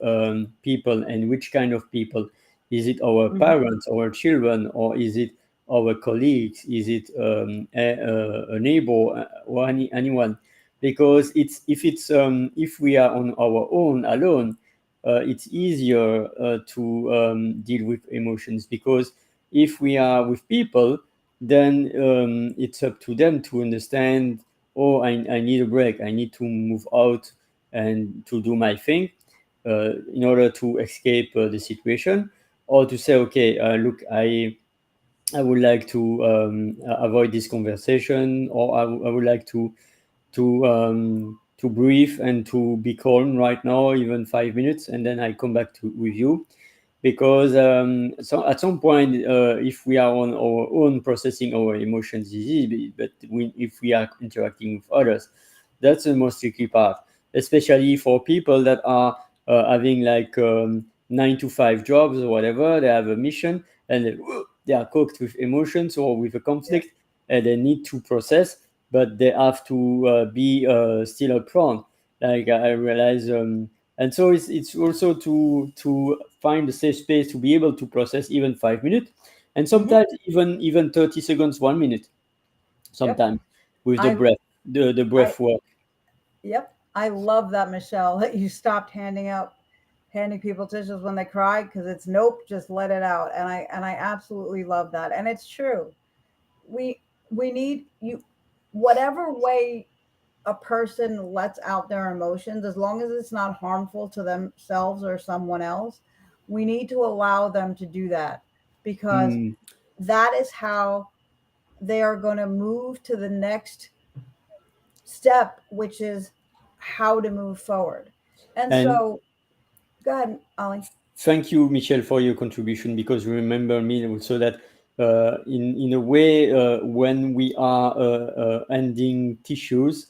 people, and which kind of people? Is it our mhm, parents, our children, or is it our colleagues? Is it a neighbor, or anyone? Because it's if we are on our own alone, it's easier to deal with emotions, because if we are with people, then it's up to them to understand, oh, I need a break, I need to move out and to do my thing in order to escape the situation, or to say, okay, look, I would like to avoid this conversation, or I would like to breathe and to be calm right now, even 5 minutes, and then I come back to with you. Because so at some point, if we are on our own processing our emotions, is easy, but if we are interacting with others, that's the most tricky part, especially for people that are having like 9 to 5 jobs or whatever. They have a mission, and they are cooked with emotions or with a yeah, conflict, and they need to process, but they have to be still upfront. Like I realize, and so it's also to find a safe space to be able to process even 5 minutes, and mhm, sometimes even 30 seconds, 1 minute, yep. sometimes with the I breath, the I breath work. Yep. I love that, Michelle, that you stopped handing people tissues when they cry, because it's nope, just let it out. And I absolutely love that. And it's true. We we need you, whatever way a person lets out their emotions, as long as it's not harmful to themselves or someone else, we need to allow them to do that, because Mm. that is how they are going to move to the next step, which is how to move forward. And And so, go ahead, Ollie. thank you, Michelle, for your contribution, because you remember me also that in a way, when we are ending tissues,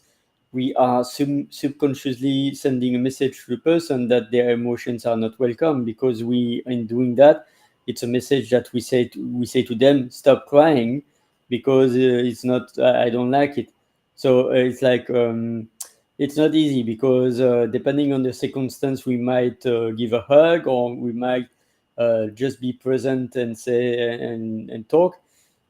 we are subconsciously sending a message to the person that their emotions are not welcome, because we, in doing that, it's a message that we say to them, stop crying, because it's not, I don't like it. So it's like, it's not easy, because depending on the circumstance, we might give a hug, or we might just be present and say and talk.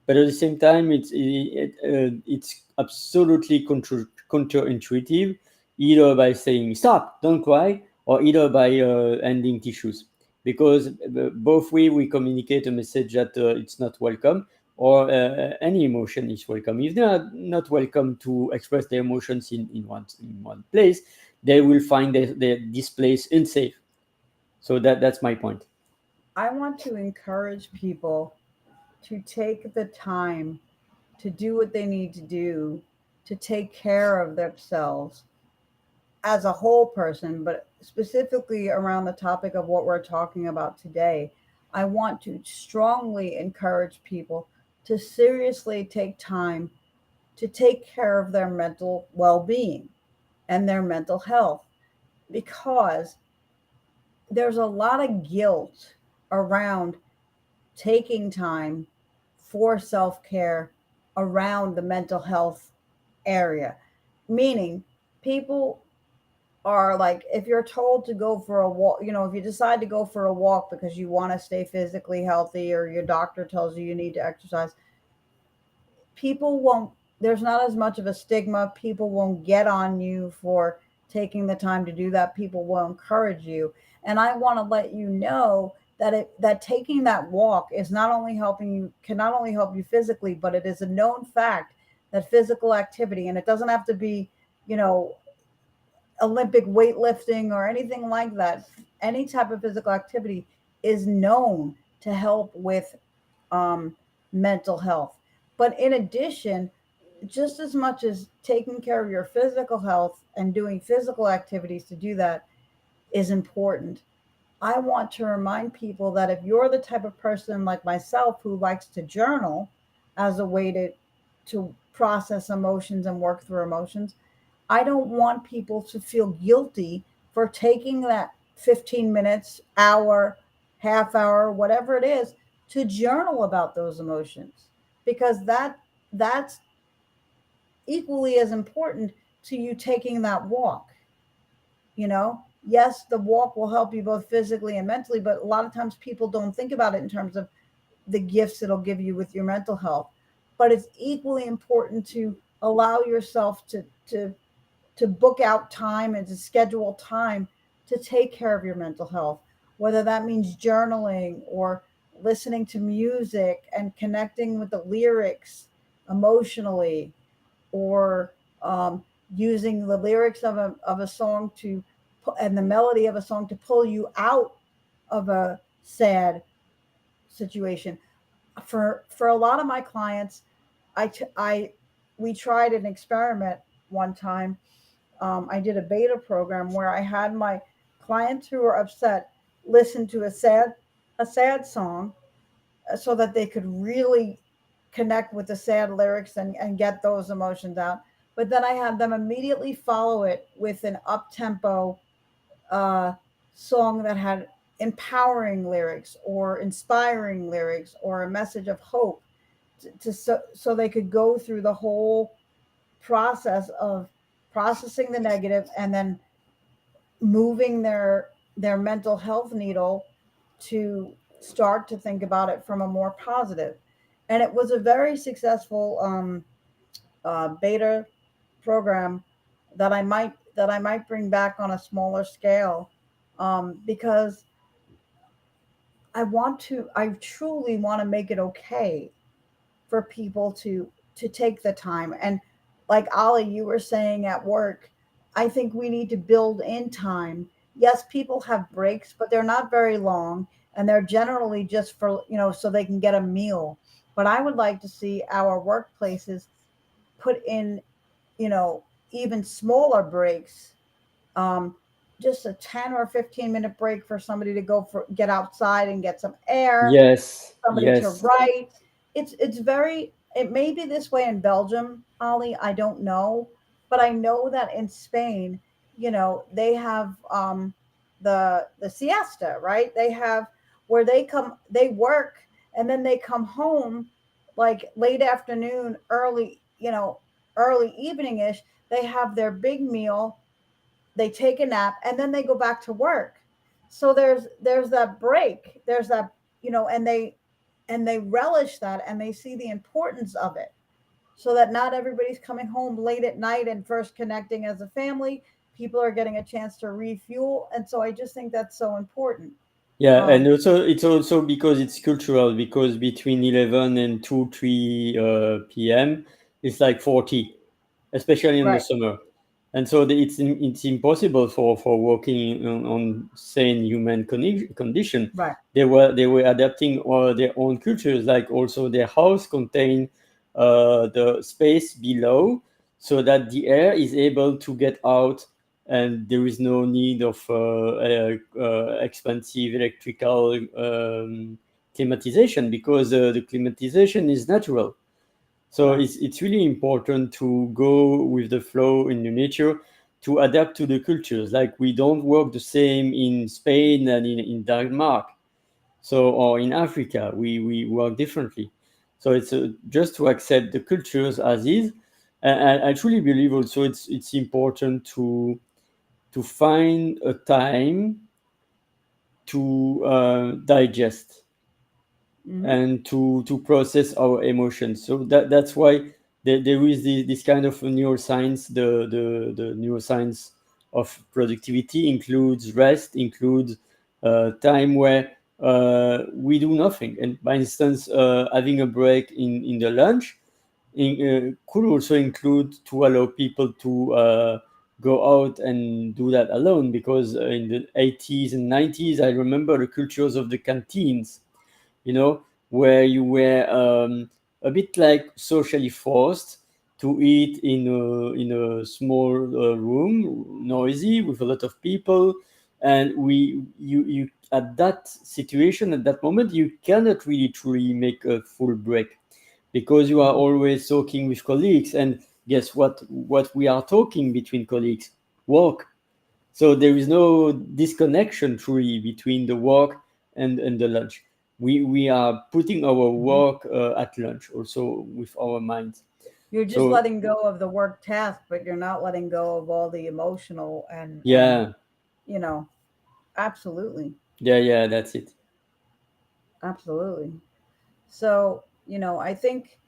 But at the same time, it's absolutely counterintuitive, either by saying stop, don't cry, or either by ending tissues, because both way we communicate a message that it's not welcome, or any emotion is welcome. If they are not welcome to express their emotions in one place, they will find this place unsafe. So that's my point. I want to encourage people to take the time to do what they need to do to take care of themselves as a whole person, but specifically around the topic of what we're talking about today. I want to strongly encourage people to seriously take time to take care of their mental well being and their mental health, because there's a lot of guilt around taking time for self care around the mental health area. Meaning, people are like, if you're told to go for a walk, if you decide to go for a walk because you want to stay physically healthy, or your doctor tells you you need to exercise, people won't, there's not as much of a stigma. People won't get on you for taking the time to do that. People will encourage you. And I want to let you know that that taking that walk is not only helping you, can not only help you physically, but it is a known fact that physical activity, and it doesn't have to be, you know, Olympic weightlifting or anything like that, any type of physical activity is known to help with um, mental health. But in addition, just as much as taking care of your physical health and doing physical activities to do that is important, I want to remind people that if you're the type of person like myself who likes to journal as a way to process emotions and work through emotions, I don't want people to feel guilty for taking that 15 minutes, hour, half hour, whatever it is, to journal about those emotions, because that's equally as important to you taking that walk. Yes, the walk will help you both physically and mentally, but a lot of times people don't think about it in terms of the gifts it'll give you with your mental health. But it's equally important to allow yourself to book out time and to schedule time to take care of your mental health, whether that means journaling or listening to music and connecting with the lyrics emotionally, or using the lyrics of a song and the melody of a song to pull you out of a sad situation. For a lot of my clients, I we tried an experiment one time. I did a beta program where I had my clients who were upset listen to a sad song, so that they could really connect with the sad lyrics and get those emotions out. But then I had them immediately follow it with an up tempo uh, song that had empowering lyrics or inspiring lyrics or a message of hope, so they could go through the whole process of processing the negative and then moving their mental health needle to start to think about it from a more positive. And it was a very successful beta program that I might bring back on a smaller scale, because I truly want to make it okay for people to take the time. And like Ali, you were saying at work, I think we need to build in time. Yes, people have breaks, but they're not very long, and they're generally just for, so they can get a meal. But I would like to see our workplaces put in, you know even smaller breaks, um, just a 10 or 15-minute break for somebody to get outside and get some air, Yes, somebody to yes. write. it's very, it may be this way in Belgium, Ollie, I don't know, but I know that in Spain, they have the siesta, right? They have where they work and then they come home like late afternoon, early evening-ish. They have their big meal, they take a nap, and then they go back to work. So there's that break, there's that, and they relish that, and they see the importance of it, so that not everybody's coming home late at night and first connecting as a family. People are getting a chance to refuel, and so I just think that's so important. Yeah, and um also it's also because it's cultural, because between 11 and 2 3 p.m. it's like 40, especially in the right, summer. And so it's impossible for working on sane human condition. right, They were adapting their own cultures, like also their house contain the space below, so that the air is able to get out, and there is no need of expensive electrical climatization, because the climatization is natural. So right. it's really important to go with the flow in the nature, to adapt to the cultures. Like we don't work the same in Spain and in Denmark. So, or in Africa, we work differently. So it's just to accept the cultures as is. And I truly believe also it's important to find a time to digest Hmm. and to process our emotions. So that's why there is this kind of neuroscience. The neuroscience of productivity includes rest, includes time where we do nothing. And by instance, having a break in the lunch could also include to allow people to go out and do that alone, because in the 80s and 90s, I remember the cultures of the canteens, you know, where you were a bit like socially forced to eat in a small room, noisy with a lot of people, and you at that situation, at that moment, you cannot really truly make a full break, because you are always talking with colleagues, and guess what we are talking between colleagues? Work. So there is no disconnection truly between the work and the lunch. We are putting our Hmm. work at lunch also with our minds. You're just So letting go of the work task, but you're not letting go of all the emotional and yeah, you know absolutely. yeah, that's it. Absolutely. So, I think,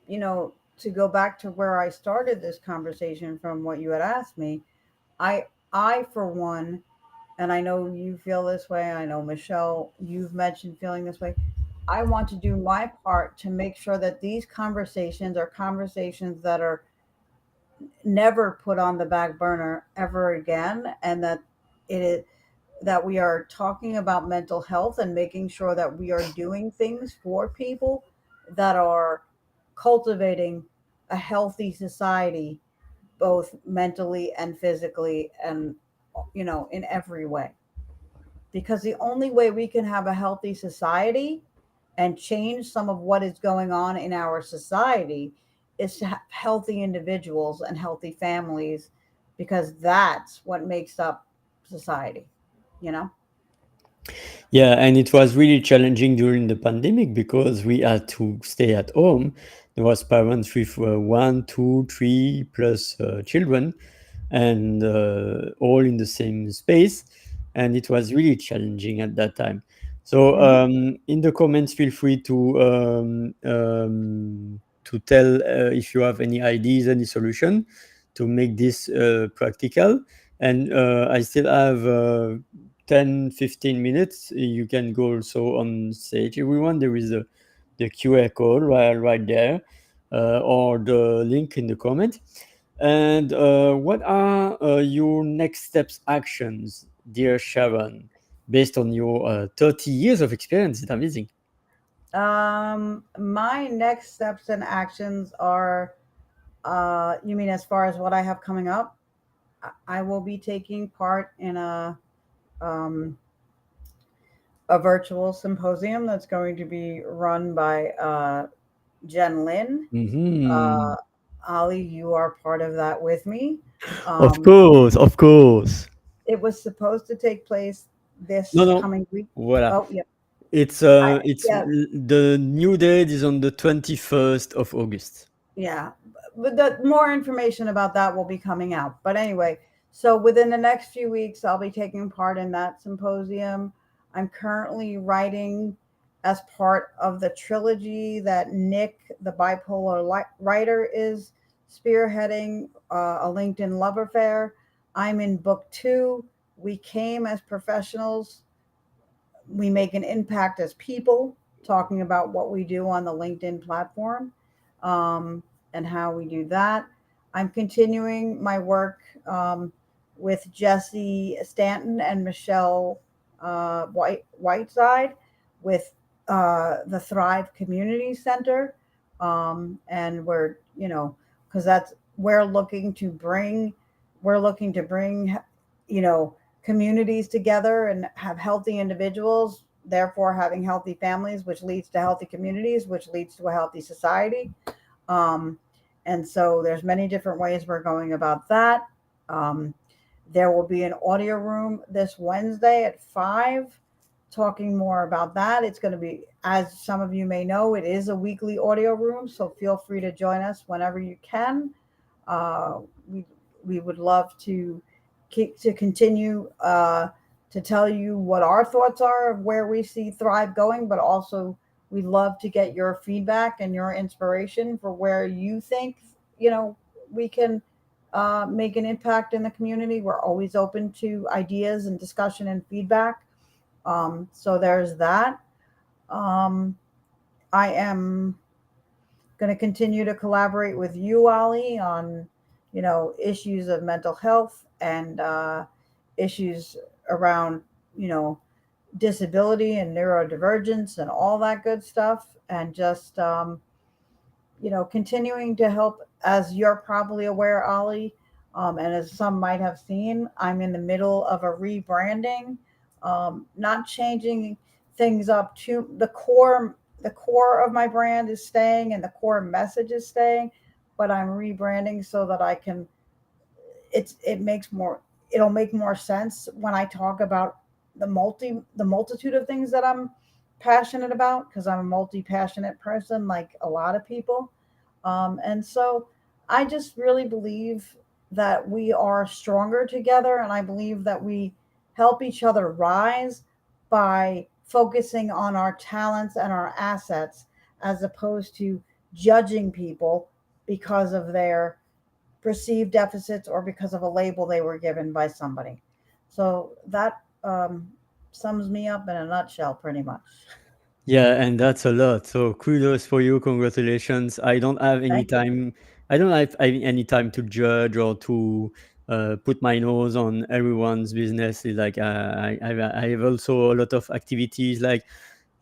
to go back to where I started this conversation from what you had asked me, I I for one, and I know you feel this way, I know Michelle, you've mentioned feeling this way. I want to do my part to make sure that these conversations are conversations that are never put on the back burner ever again, and that it is that we are talking about mental health and making sure that we are doing things for people that are cultivating a healthy society, both mentally and physically, and in every way. Because the only way we can have a healthy society and change some of what is going on in our society is to have healthy individuals and healthy families, because that's what makes up society, you know? Yeah, and it was really challenging during the pandemic because we had to stay at home. There was parents with one, two, three plus children, and all in the same space, and it was really challenging at that time. So Hmm. in the comments, feel free to tell if you have any ideas, any solution to make this practical. And I still have 10, 15 minutes. You can go also on stage, everyone. There is the QR code right there, or the link in the comment. And what are your next steps actions, dear Sharon, based on your 30 years of experience? It's amazing. My next steps and actions are, you mean as far as what I have coming up? I will be taking part in um a virtual symposium that's going to be run by Jen Lin. Hmm. Uh, Ali, you are part of that with me. Of Um, course, of course. it was supposed to take place No, this no. coming week. Voilà. Oh, yeah. I, It's yeah, the new date is on the 21st of August. yeah, but the more information about that will be coming out. But anyway, so within the next few weeks, I'll be taking part in that symposium. I'm currently writing as part of the trilogy that Nick, the bipolar writer, is spearheading, a LinkedIn love affair. I'm in book two. We came as professionals, we make an impact as people, talking about what we do on the LinkedIn platform, um, and how we do that. I'm continuing my work, with Jesse Stanton and Michelle Whiteside with the Thrive Community Center. And we're, because that's, we're looking to bring, we're looking to bring, you know, communities together and have healthy individuals, therefore having healthy families, which leads to healthy communities, which leads to a healthy society. Um, and so there's many different ways we're going about that. Um, there will be an audio room this Wednesday at 5 talking more about that. It's going to be, as some of you may know, it is a weekly audio room, so feel free to join us whenever you can. Uh, we we would love to continue to tell you what our thoughts are of where we see Thrive going, but also we'd love to get your feedback and your inspiration for where you think, we can make an impact in the community. We're always open to ideas and discussion and feedback. So there's that. Um, I am going to continue to collaborate with you, Ali, on, issues of mental health and issues around, you know, disability and neurodivergence and all that good stuff. And just, continuing to help, as you're probably aware, Ali, and as some might have seen, I'm in the middle of a rebranding, not changing things up to the core. The core of my brand is staying, and the core message is staying, but I'm rebranding so that I can. It makes more. It'll make more sense when I talk about the multitude of things that I'm passionate about, because I'm a multi passionate person, like a lot of people. And so I just really believe that we are stronger together. And I believe that we help each other rise by focusing on our talents and our assets, as opposed to judging people because of their perceived deficits or because of a label they were given by somebody. So that sums me up in a nutshell, pretty much. Yeah, and that's a lot. So kudos for you. Congratulations. I don't have any Thank you. time. I don't have any time to judge or to put my nose on everyone's business. It's like I have also a lot of activities. Like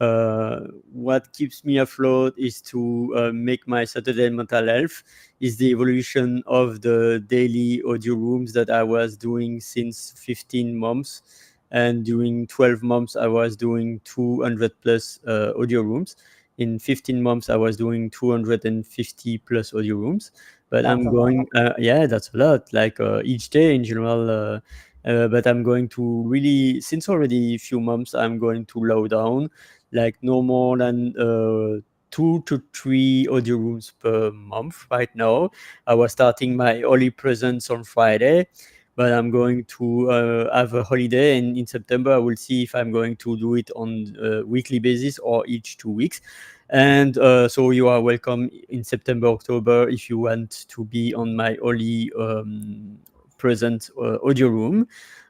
uh, what keeps me afloat is to make my Saturday mental health is the evolution of the daily audio rooms that I was doing since 15 months. And during 12 months, I was doing 200 plus audio rooms. In 15 months, I was doing 250 plus audio rooms. But That's I'm a lot. going, yeah, that's a lot, like each day in general. But I'm going to really, since already a few months, I'm going to low down, like no more than 2 to 3 audio rooms per month right now. I was starting my Holy Presence on Friday, but I'm going to have a holiday, and in September I will see if I'm going to do it on a weekly basis or each 2 weeks. And so you are welcome in September, October if you want to be on my Holy present audio room,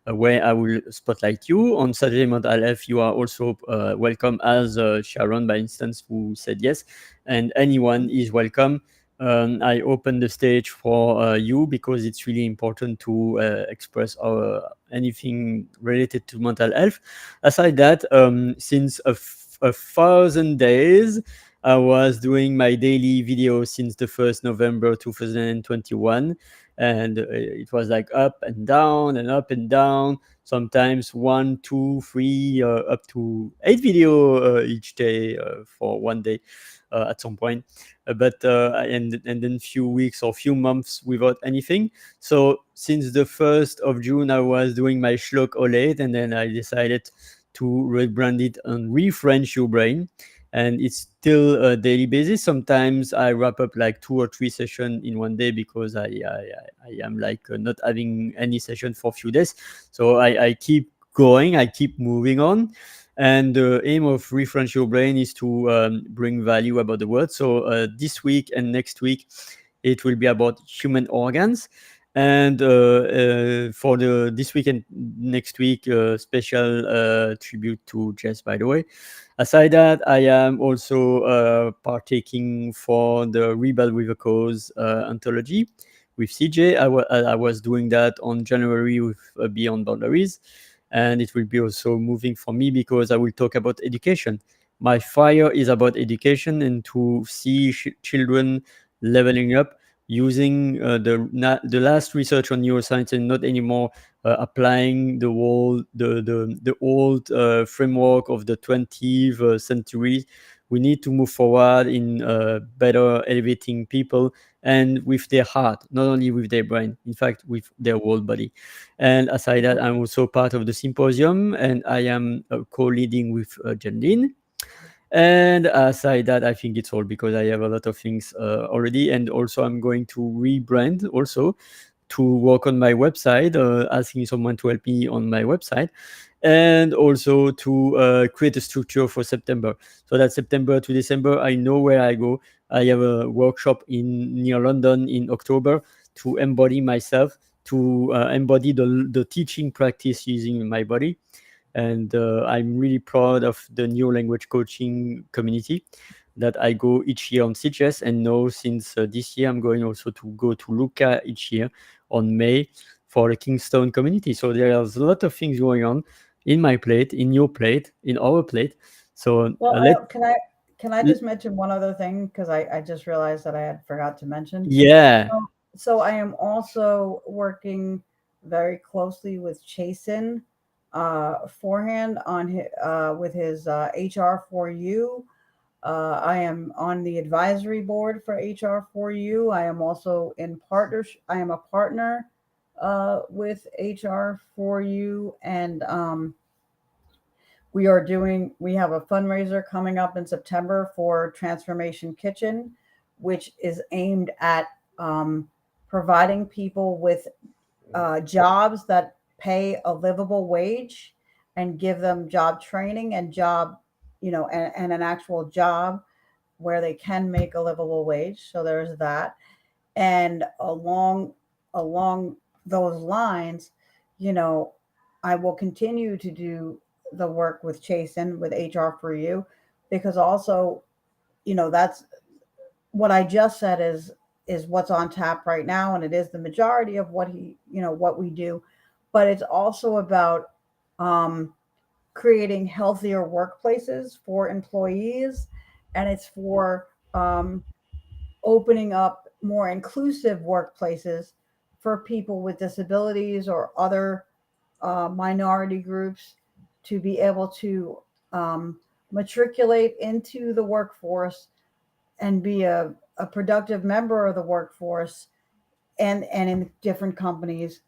where I will spotlight you. On Saturday Month Aleph, you are also welcome, as Sharon, by instance, who said yes, and anyone is welcome. I open the stage for you because it's really important to express our anything related to mental health. Aside that, since a 1,000 days, I was doing my daily video since the 1st November 2021, and it was like up and down and up and down. Sometimes one, two, three, up to 8 video each day for one day at some point. And then few weeks or few months without anything. So since the 1st of June, I was doing my Schlock OLED, and then I decided to rebrand it and refrench your brain. And it's still a daily basis. Sometimes I wrap up like 2 or 3 sessions in one day because I am like not having any session for a few days. So I keep going, I keep moving on. And the aim of Refresh Your Brain is to bring value about the world. So this week and next week, it will be about human organs. And for the this week and next week, special tribute to Jess, by the way. Aside that, I am also partaking for the Rebel with a Cause anthology with CJ. I was doing that on January with Beyond Boundaries, and it will be also moving for me because I will talk about education. My fire is about education and to see children leveling up using the last research on neuroscience and not anymore applying the old framework of the 20th century. We need to move forward in better elevating people and with their heart, not only with their brain, in fact, with their whole body. And aside that, I'm also part of the symposium, and I am co-leading with Jen Lin. And aside that, I think it's all because I have a lot of things already. And also, I'm going to rebrand also to work on my website, asking someone to help me on my website, and also to create a structure for September. So that September to December, I know where I go. I have a workshop in near London in October to embody myself, to embody the teaching practice using my body. And I'm really proud of the new language coaching community that I go each year on CGS. And now since this year, I'm going also to go to Lucca each year on May for the Kingston community. So there's a lot of things going on in my plate, in your plate, in our plate. So Well, let can I just mention one other thing because I just realized that I had forgot to mention. yeah. So I am also working very closely with Chasen forehand on with his HR4U. I am on the advisory board for HR4U. I am also in partnership. I am a partner with HR4U, and we have a fundraiser coming up in September for Transformation Kitchen, which is aimed at providing people with jobs that pay a livable wage and give them job training and job, and an actual job where they can make a livable wage. So there's that. And along those lines, you know, I will continue to do the work with Chasen with HR4U because also, that's what I just said is what's on tap right now, and it is the majority of what we do, but it's also about um, creating healthier workplaces for employees, and it's for opening up more inclusive workplaces for people with disabilities or other minority groups to be able to matriculate into the workforce and be a productive member of the workforce and in different companies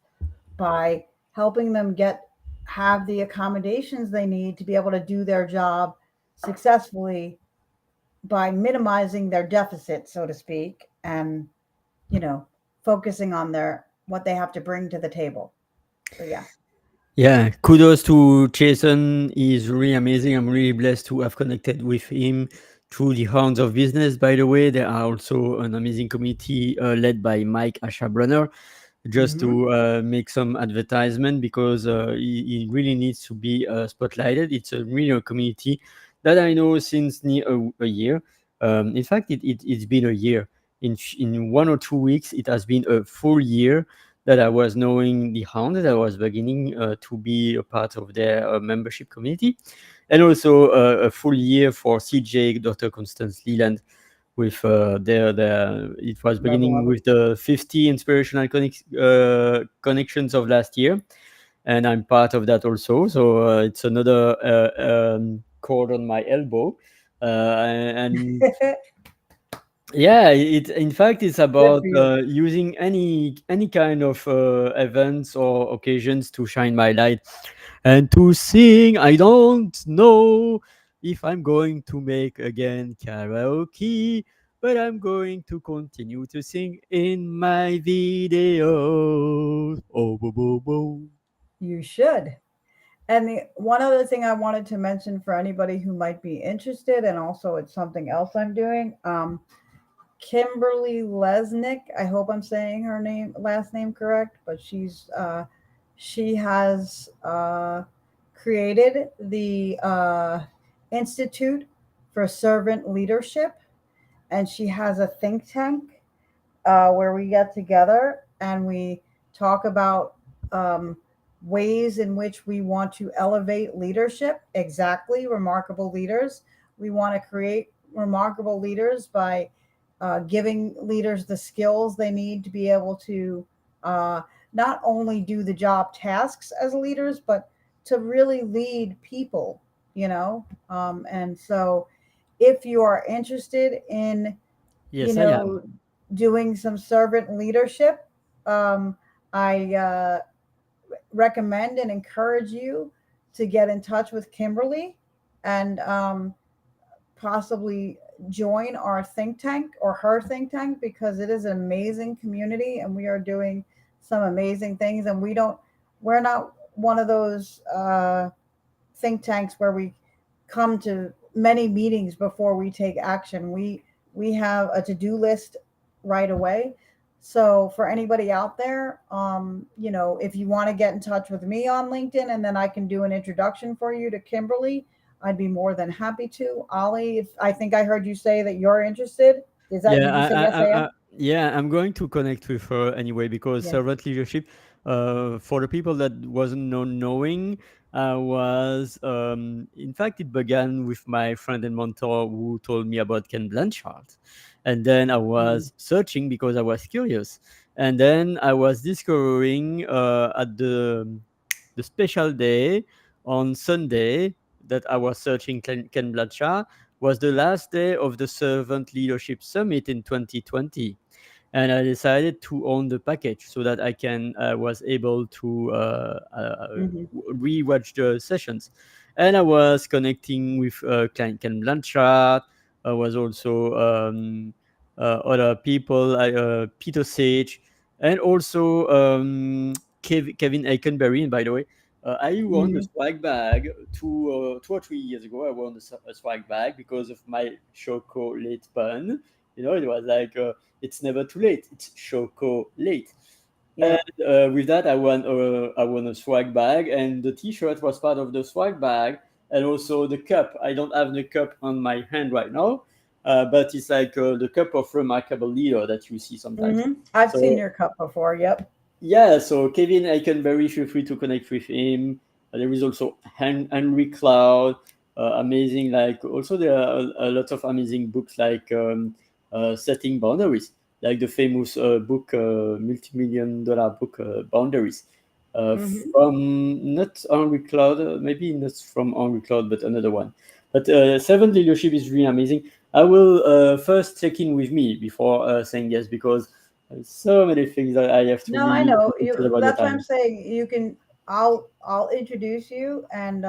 by helping them have the accommodations they need to be able to do their job successfully by minimizing their deficit, so to speak, and you know focusing on their what they have to bring to the table. So yeah. Yeah, kudos to Jason. He's really amazing. I'm really blessed to have connected with him through the Hounds of Business. By the way, there are also an amazing community led by Mike Ashabrunner, just Hmm. to make some advertisement because it really needs to be spotlighted. It's a real community that I know since near a year. In fact, it's been a year. In 1 or 2 weeks, it has been a full year that I was knowing the Hound, that I was beginning to be a part of their membership community. and also a full year for CJ, Dr. Constance Leland, with their it was Love, beginning love it. with the 50 inspirational connections of last year, and I'm part of that also. So it's another cord on my elbow, and yeah, it in fact it's Good about for you. using any kind of events or occasions to shine my light and to sing. I don't know if I'm going to make again karaoke, but I'm going to continue to sing in my videos. Oh, boo, boo, boo. You should. And the one other thing I wanted to mention for anybody who might be interested, and also it's something else I'm doing. Kimberly Lesnick. I hope I'm saying her last name correct, but she has created the Institute for Servant Leadership, and she has a think tank where we get together and we talk about um, ways in which we want to elevate leadership. Exactly, remarkable leaders. We want to create remarkable leaders by giving leaders the skills they need to be able to uh, not only do the job tasks as leaders, but to really lead people, you know? And so if you are interested in, you Yes, I am. know, doing some servant leadership, um, I recommend and encourage you to get in touch with Kimberly and possibly join our think tank or her think tank, because it is an amazing community and we are doing some amazing things. And we're not one of those think tanks where we come to many meetings before we take action. We have a to-do list right away. So for anybody out there, if you want to get in touch with me on LinkedIn and then I can do an introduction for you to Kimberly, I'd be more than happy to. Ollie, if I think I heard you say that you're interested. Yeah, Did you say yes, I am? yeah, I'm going to connect with her anyway because Yes. servant leadership, for the people that wasn't knowing, was in fact it began with my friend and mentor who told me about Ken Blanchard, and then I Mm-hmm. was searching because I was curious, and then I was discovering at the special day on Sunday that I was searching Ken Blanchard was the last day of the Servant Leadership Summit in 2020, and I decided to own the package so that I can was able to Mm-hmm. rewatch the sessions, and I was connecting with Ken Blanchard. I was also other people, Peter Sage, and also Kevin Aikenberry. And by the way, I won the Mm-hmm. swag bag 2 or 3 years ago. I won a swag bag because of my chocolate pun. You know, it was like it's never too late. It's choco late. And Yeah. with that, I won a swag bag, and the T-shirt was part of the swag bag, and also the cup. I don't have the cup on my hand right now, but it's like the cup of remarkable leader that you see sometimes. Mm-hmm. I've seen So your cup before. Yep. yeah, so Kevin Aikenberry, feel free to connect with him. There is also Henry Cloud, amazing. Like also there are a lot of amazing books like Setting Boundaries, like the famous book, multi-million dollar book, Boundaries, Mm-hmm. from not Henry Cloud, maybe not from Henry Cloud, but another one. But Servant Leadership is really amazing. I will first check in with me before saying yes because so many things that I have to No, I really know consider you. about the That's what I'm time. saying. You can. I'll introduce you, and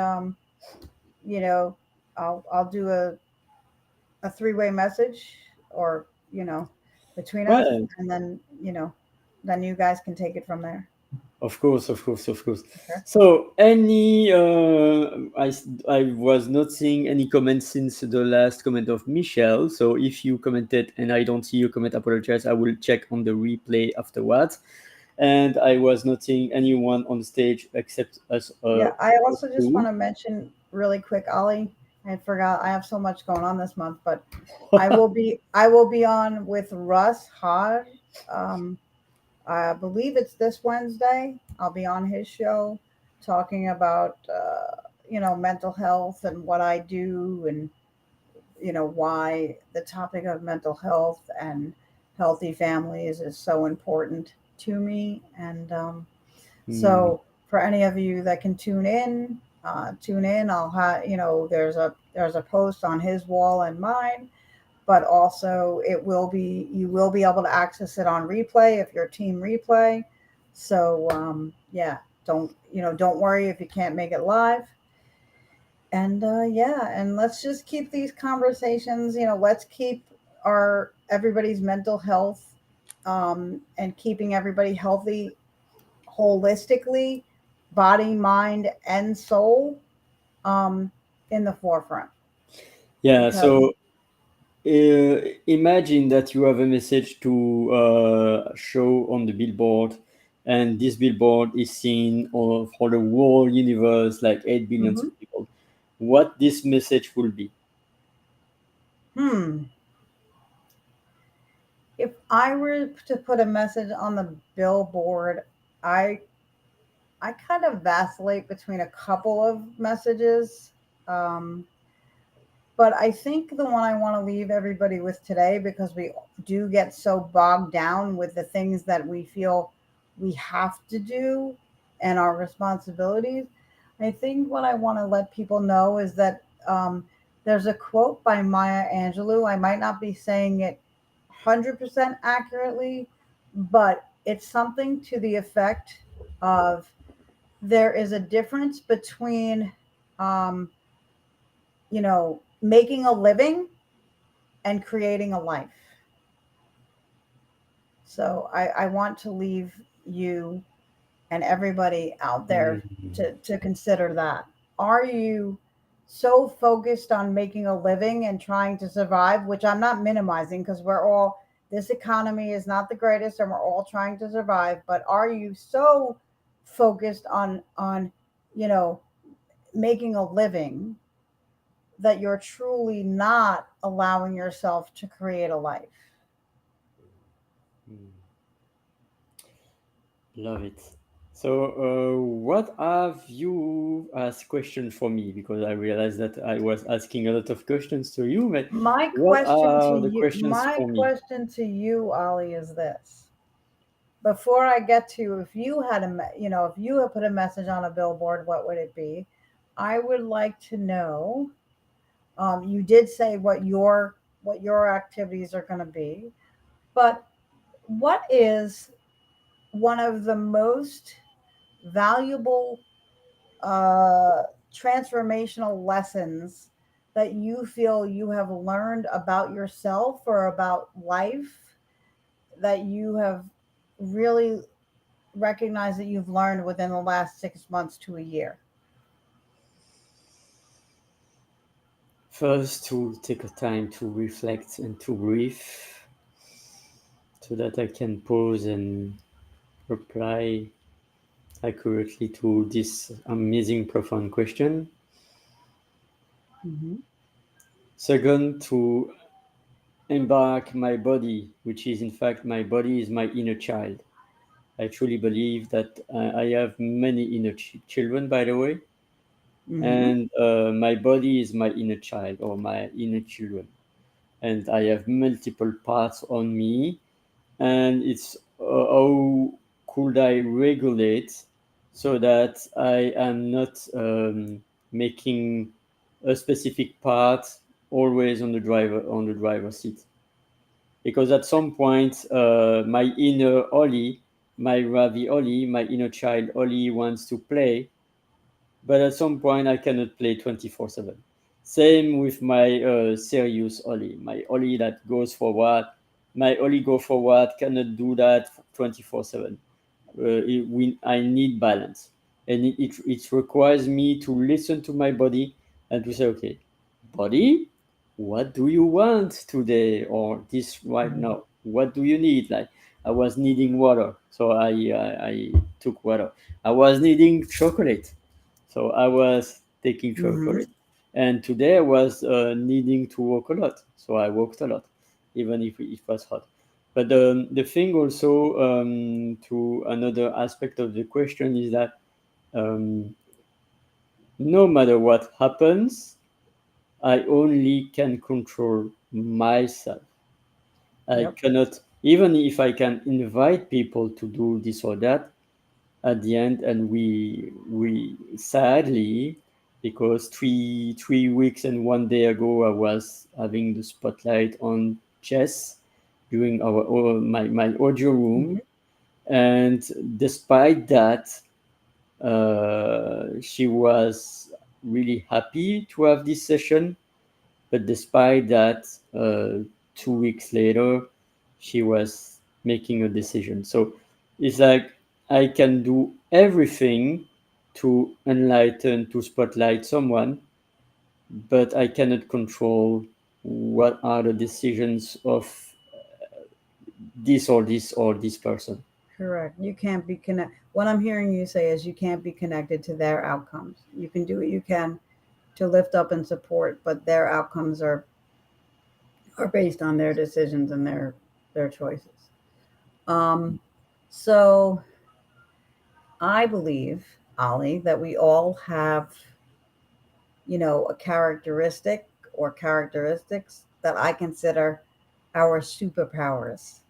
you know, I'll do a three-way message, or you know, between us, Well, and then then you guys can take it from there. of course, of course, of course. Okay. So, I was not seeing any comments since the last comment of Michelle. So, if you commented and I don't see your comment, apologize. I will check on the replay afterwards. And I was not seeing anyone on stage except us Yeah, I also just want two. to mention really quick, Ollie. I forgot I have so much going on this month, but I will be on with Russ Hodge. Um, I believe it's this Wednesday. I'll be on his show talking about mental health and what I do, and why the topic of mental health and healthy families is so important to me. And Hmm. so for any of you that can tune in. I'll have, there's a post on his wall and mine, but also you will be able to access it on replay if you're team replay. So yeah, don't worry if you can't make it live. And yeah, and let's just keep these conversations. Let's keep our everybody's mental health, and keeping everybody healthy holistically, body, mind, and soul, um, in the forefront. Yeah, Because so imagine that you have a message to show on the billboard, and this billboard is seen for the whole universe, like 8 billions mhm. of people. What this message will be? hmm, if I were to put a message on the billboard, I I kind of vacillate between a couple of messages. Um, But I think the one I want to leave everybody with today, because we do get so bogged down with the things that we feel we have to do and our responsibilities. I think what I want to let people know is that, there's a quote by Maya Angelou. I might not be saying it 100% accurately, but it's something to the effect of, there is a difference between, um, making a living and creating a life. So I want to leave you and everybody out there Hmm. to consider that. Are you so focused on making a living and trying to survive, which I'm not minimizing, because this economy is not the greatest and we're all trying to survive, but are you so focused on, you know, making a living, that you're truly not allowing yourself to create a life? Hmm. Love it. So, what have you asked questions for me? Because I realized that I was asking a lot of questions to you, but what are the questions My for me? question to you, Ollie, is this. Before I get to, if you had if you had put a message on a billboard, what would it be? I would like to know. You did say what your activities are going to be, but what is one of the most valuable, uh, transformational lessons that you feel you have learned about yourself or about life, that you have really recognized that you've learned within the last 6 months to a year? First, to take a time to reflect and to breathe, so that I can pause and reply accurately to this amazing, profound question. Mm-hmm. Second, to embark my body, which is in fact my body is my inner child. I truly believe that I have many inner children, by the way, Mm-hmm. and my body is my inner child or my inner children, and I have multiple parts on me, and it's how could I regulate so that I am not making a specific part always on the driver's seat, because at some point my inner Oli, my Ravi Oli, my inner child Oli wants to play, but at some point I cannot play 24/7. Same with my serious Oli, my Oli that goes forward. My Oli go forward cannot do that 24/7. I need balance, and it requires me to listen to my body and to say, okay, body, what do you want today or this right Mm-hmm. now? What do you need? Like I was needing water, so I took water. I was needing chocolate, so I was taking Mm-hmm. chocolate. And today I was needing to walk a lot, so I walked a lot, even if it was hot. But the thing also, to another aspect of the question is that um, No matter what happens, I only can control myself. I Yep. cannot, even if I can invite people to do this or that, at the end, and we sadly, because three weeks and one day ago, I was having the spotlight on chess during my audio room, Mhm. and despite that, she was really happy to have this session. But despite that, 2 weeks later, she was making a decision. So it's like I can do everything to enlighten, to spotlight someone, but I cannot control what are the decisions of this person. Correct. You can't be connect. What I'm hearing you say is you can't be connected to their outcomes. You can do what you can to lift up and support, but their outcomes are based on their decisions and their choices. Um, so I believe, Ali, that we all have, a characteristic or characteristics that I consider our superpowers.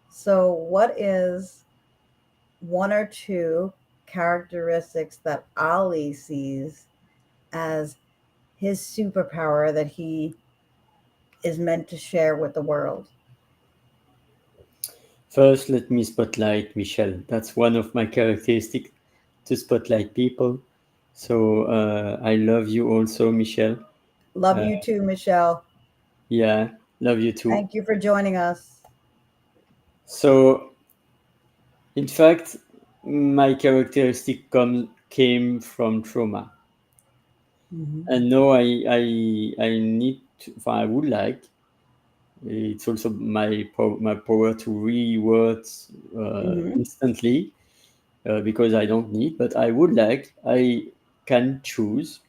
So, what is one or two characteristics that Ali sees as his superpower that he is meant to share with the world? First, let me spotlight Michelle. That's one of my characteristics, to spotlight people. So I love you also, Michelle. Love Uh, you too, Michelle. yeah, love you too. Thank you for joining us. So, in fact, my characteristic came from trauma, Hmm. and no, I need to. I would like. It's also my power to reword Hmm. instantly, because I don't need, but I would like. I can choose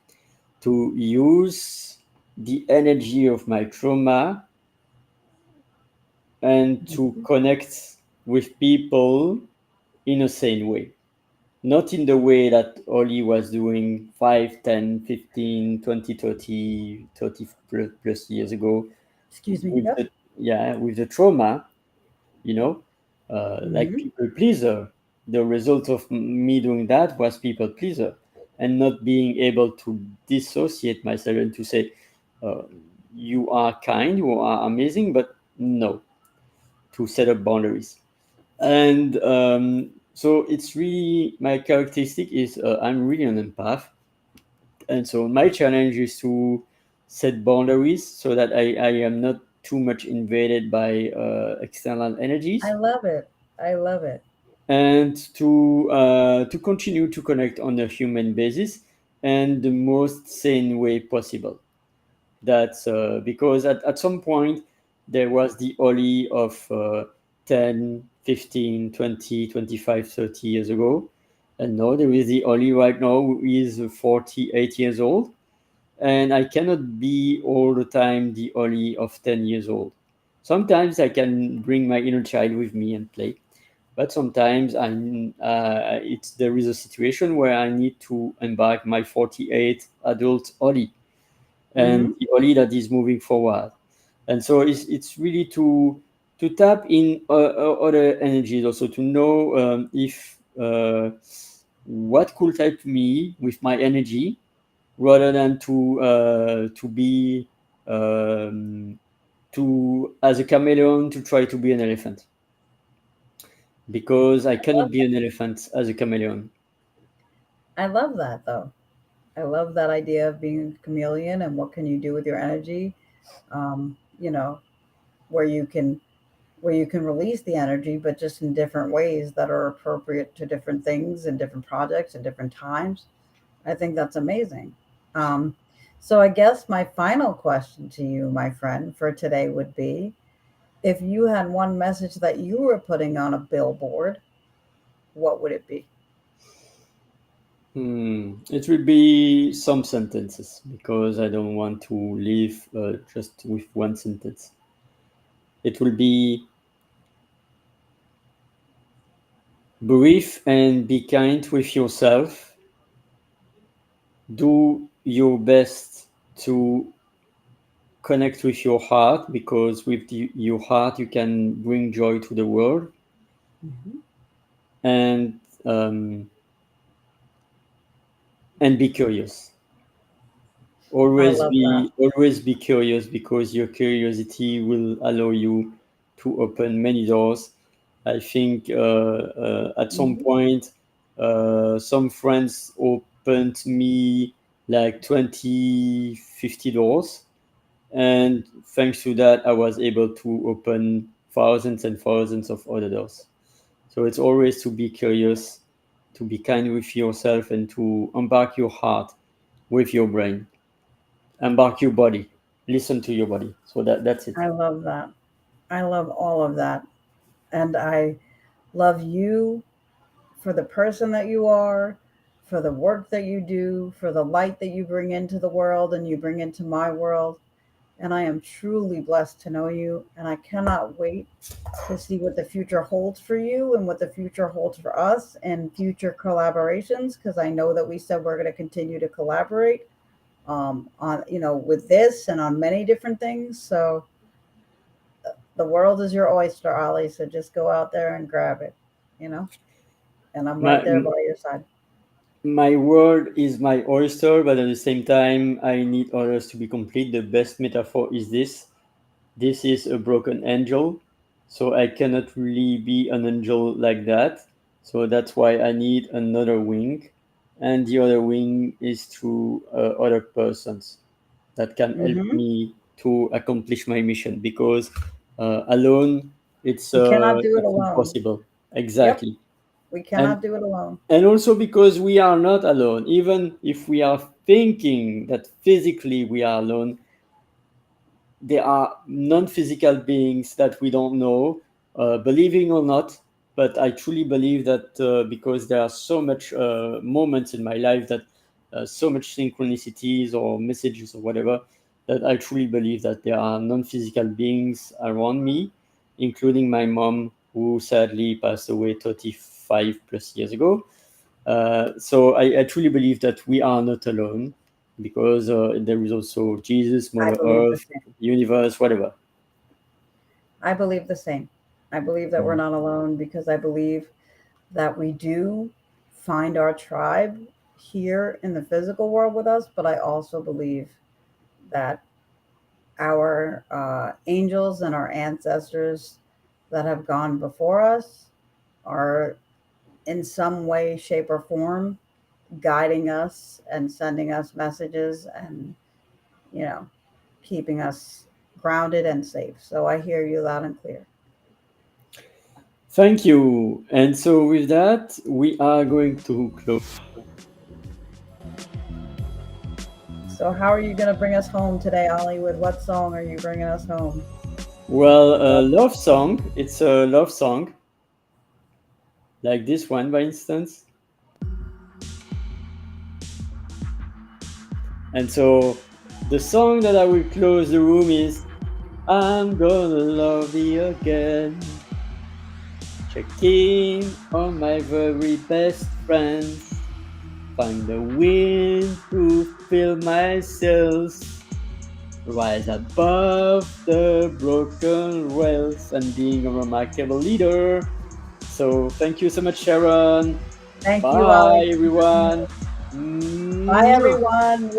to use the energy of my trauma and to Hmm. connect with people in a sane way. Not in the way that Oli was doing 5, 10, 15, 20, 30 plus years ago, Excuse me. with Yep. with the trauma, you know, like Hmm. people pleaser. The result of me doing that was people pleaser, and not being able to dissociate myself and to say, uh, you are kind, you are amazing, but no, to set up boundaries. And so it's really my characteristic is, I'm really an empath, and so my challenge is to set boundaries so that I am not too much invaded by external I energies, love it. I love it. and to continue to connect on a human basis and the most sane way possible. That's because at some point there was the Oli of 10, 15, 20, 25, 30 years ago. And now there is the Oli right now who is 48 years old. And I cannot be all the time the Oli of 10 years old. Sometimes I can bring my inner child with me and play. But sometimes there is a situation where I need to embark my 48 adult Oli, and Hmm. the Oli that is moving forward. And so it's really to tap in other energies, also to know if what could help me with my energy, rather than to be to as a chameleon to try to be an elephant, because I cannot be an elephant as a chameleon. I love that though. I love that idea of being a chameleon and what can you do with your energy. Um, you know, where you can where you can release the energy, but just in different ways that are appropriate to different things and different projects and different times. I think that's amazing. Um, so I guess my final question to you, my friend, for today would be if you had one message that you were putting on a billboard, what would it be? It will be some sentences, because I don't want to leave just with one sentence. It will be: breathe and be kind with yourself, Do your best to connect with your heart, because with your heart you can bring joy to the world. Mhm. And um, and be curious. I Always love that. be curious, because your curiosity will allow you to open many doors. I think at some Mhm. point some friends opened me like 20, 50 doors, and thanks to that I was able to open thousands and thousands of other doors. So it's always to be curious, to be kind with yourself, and to embark your heart with your brain, embark your body, listen to your body. So that's it. I love that. I love all of that. And I love you for the person that you are, for the work that you do, for the light that you bring into the world and you bring into my world. And I am truly blessed to know you. And I cannot wait to see what the future holds for you and what the future holds for us and future collaborations, because I know that we said we're going to continue to collaborate on, with this and on many different things. So the world is your oyster, Ollie. So just go out there and grab it, you know, and I'm right My there by your side. my world is my oyster, but at the same time, I need others to be complete. The best metaphor is this: this is a broken angel, so I cannot really be an angel like that. So that's why I need another wing, and the other wing is through other persons that can help Hmm. me to accomplish my mission, because alone We cannot do it it's alone. impossible. Yep, Exactly. we and cannot do it alone. and also because we are not alone, even if we are thinking that physically we are alone, there are non-physical beings that we don't know, believing or not. But I truly believe that because there are so much moments in my life, that so much synchronicities or messages or whatever, that I truly believe that there are non-physical beings around me, including my mom, who sadly passed away 35 plus years ago. So I truly believe that we are not alone, because there is also Jesus, I Mother believe the Earth, same. universe, whatever. I believe the same. I believe that we're Mm. not alone because I believe that we do find our tribe here in the physical world with us, but I also believe that our angels and our ancestors that have gone before us are in some way, shape, or form guiding us and sending us messages and, you know, keeping us grounded and safe. So I hear you loud and clear. Thank you. And so with that, we are going to close. So, how are you going to bring us home today, Ollie? With what song are you bringing us home? Well, a love song. It's a love song, like this one, for instance. And so the song that I will close the room is "I'm Gonna Love You Again." Checking on my very best friends. Find the wind to fill my sails. Rise above the broken rails and being a remarkable leader. So thank you so much, Sharon. Thank you, Bye, Ollie. everyone. Bye, Mwah. everyone. Love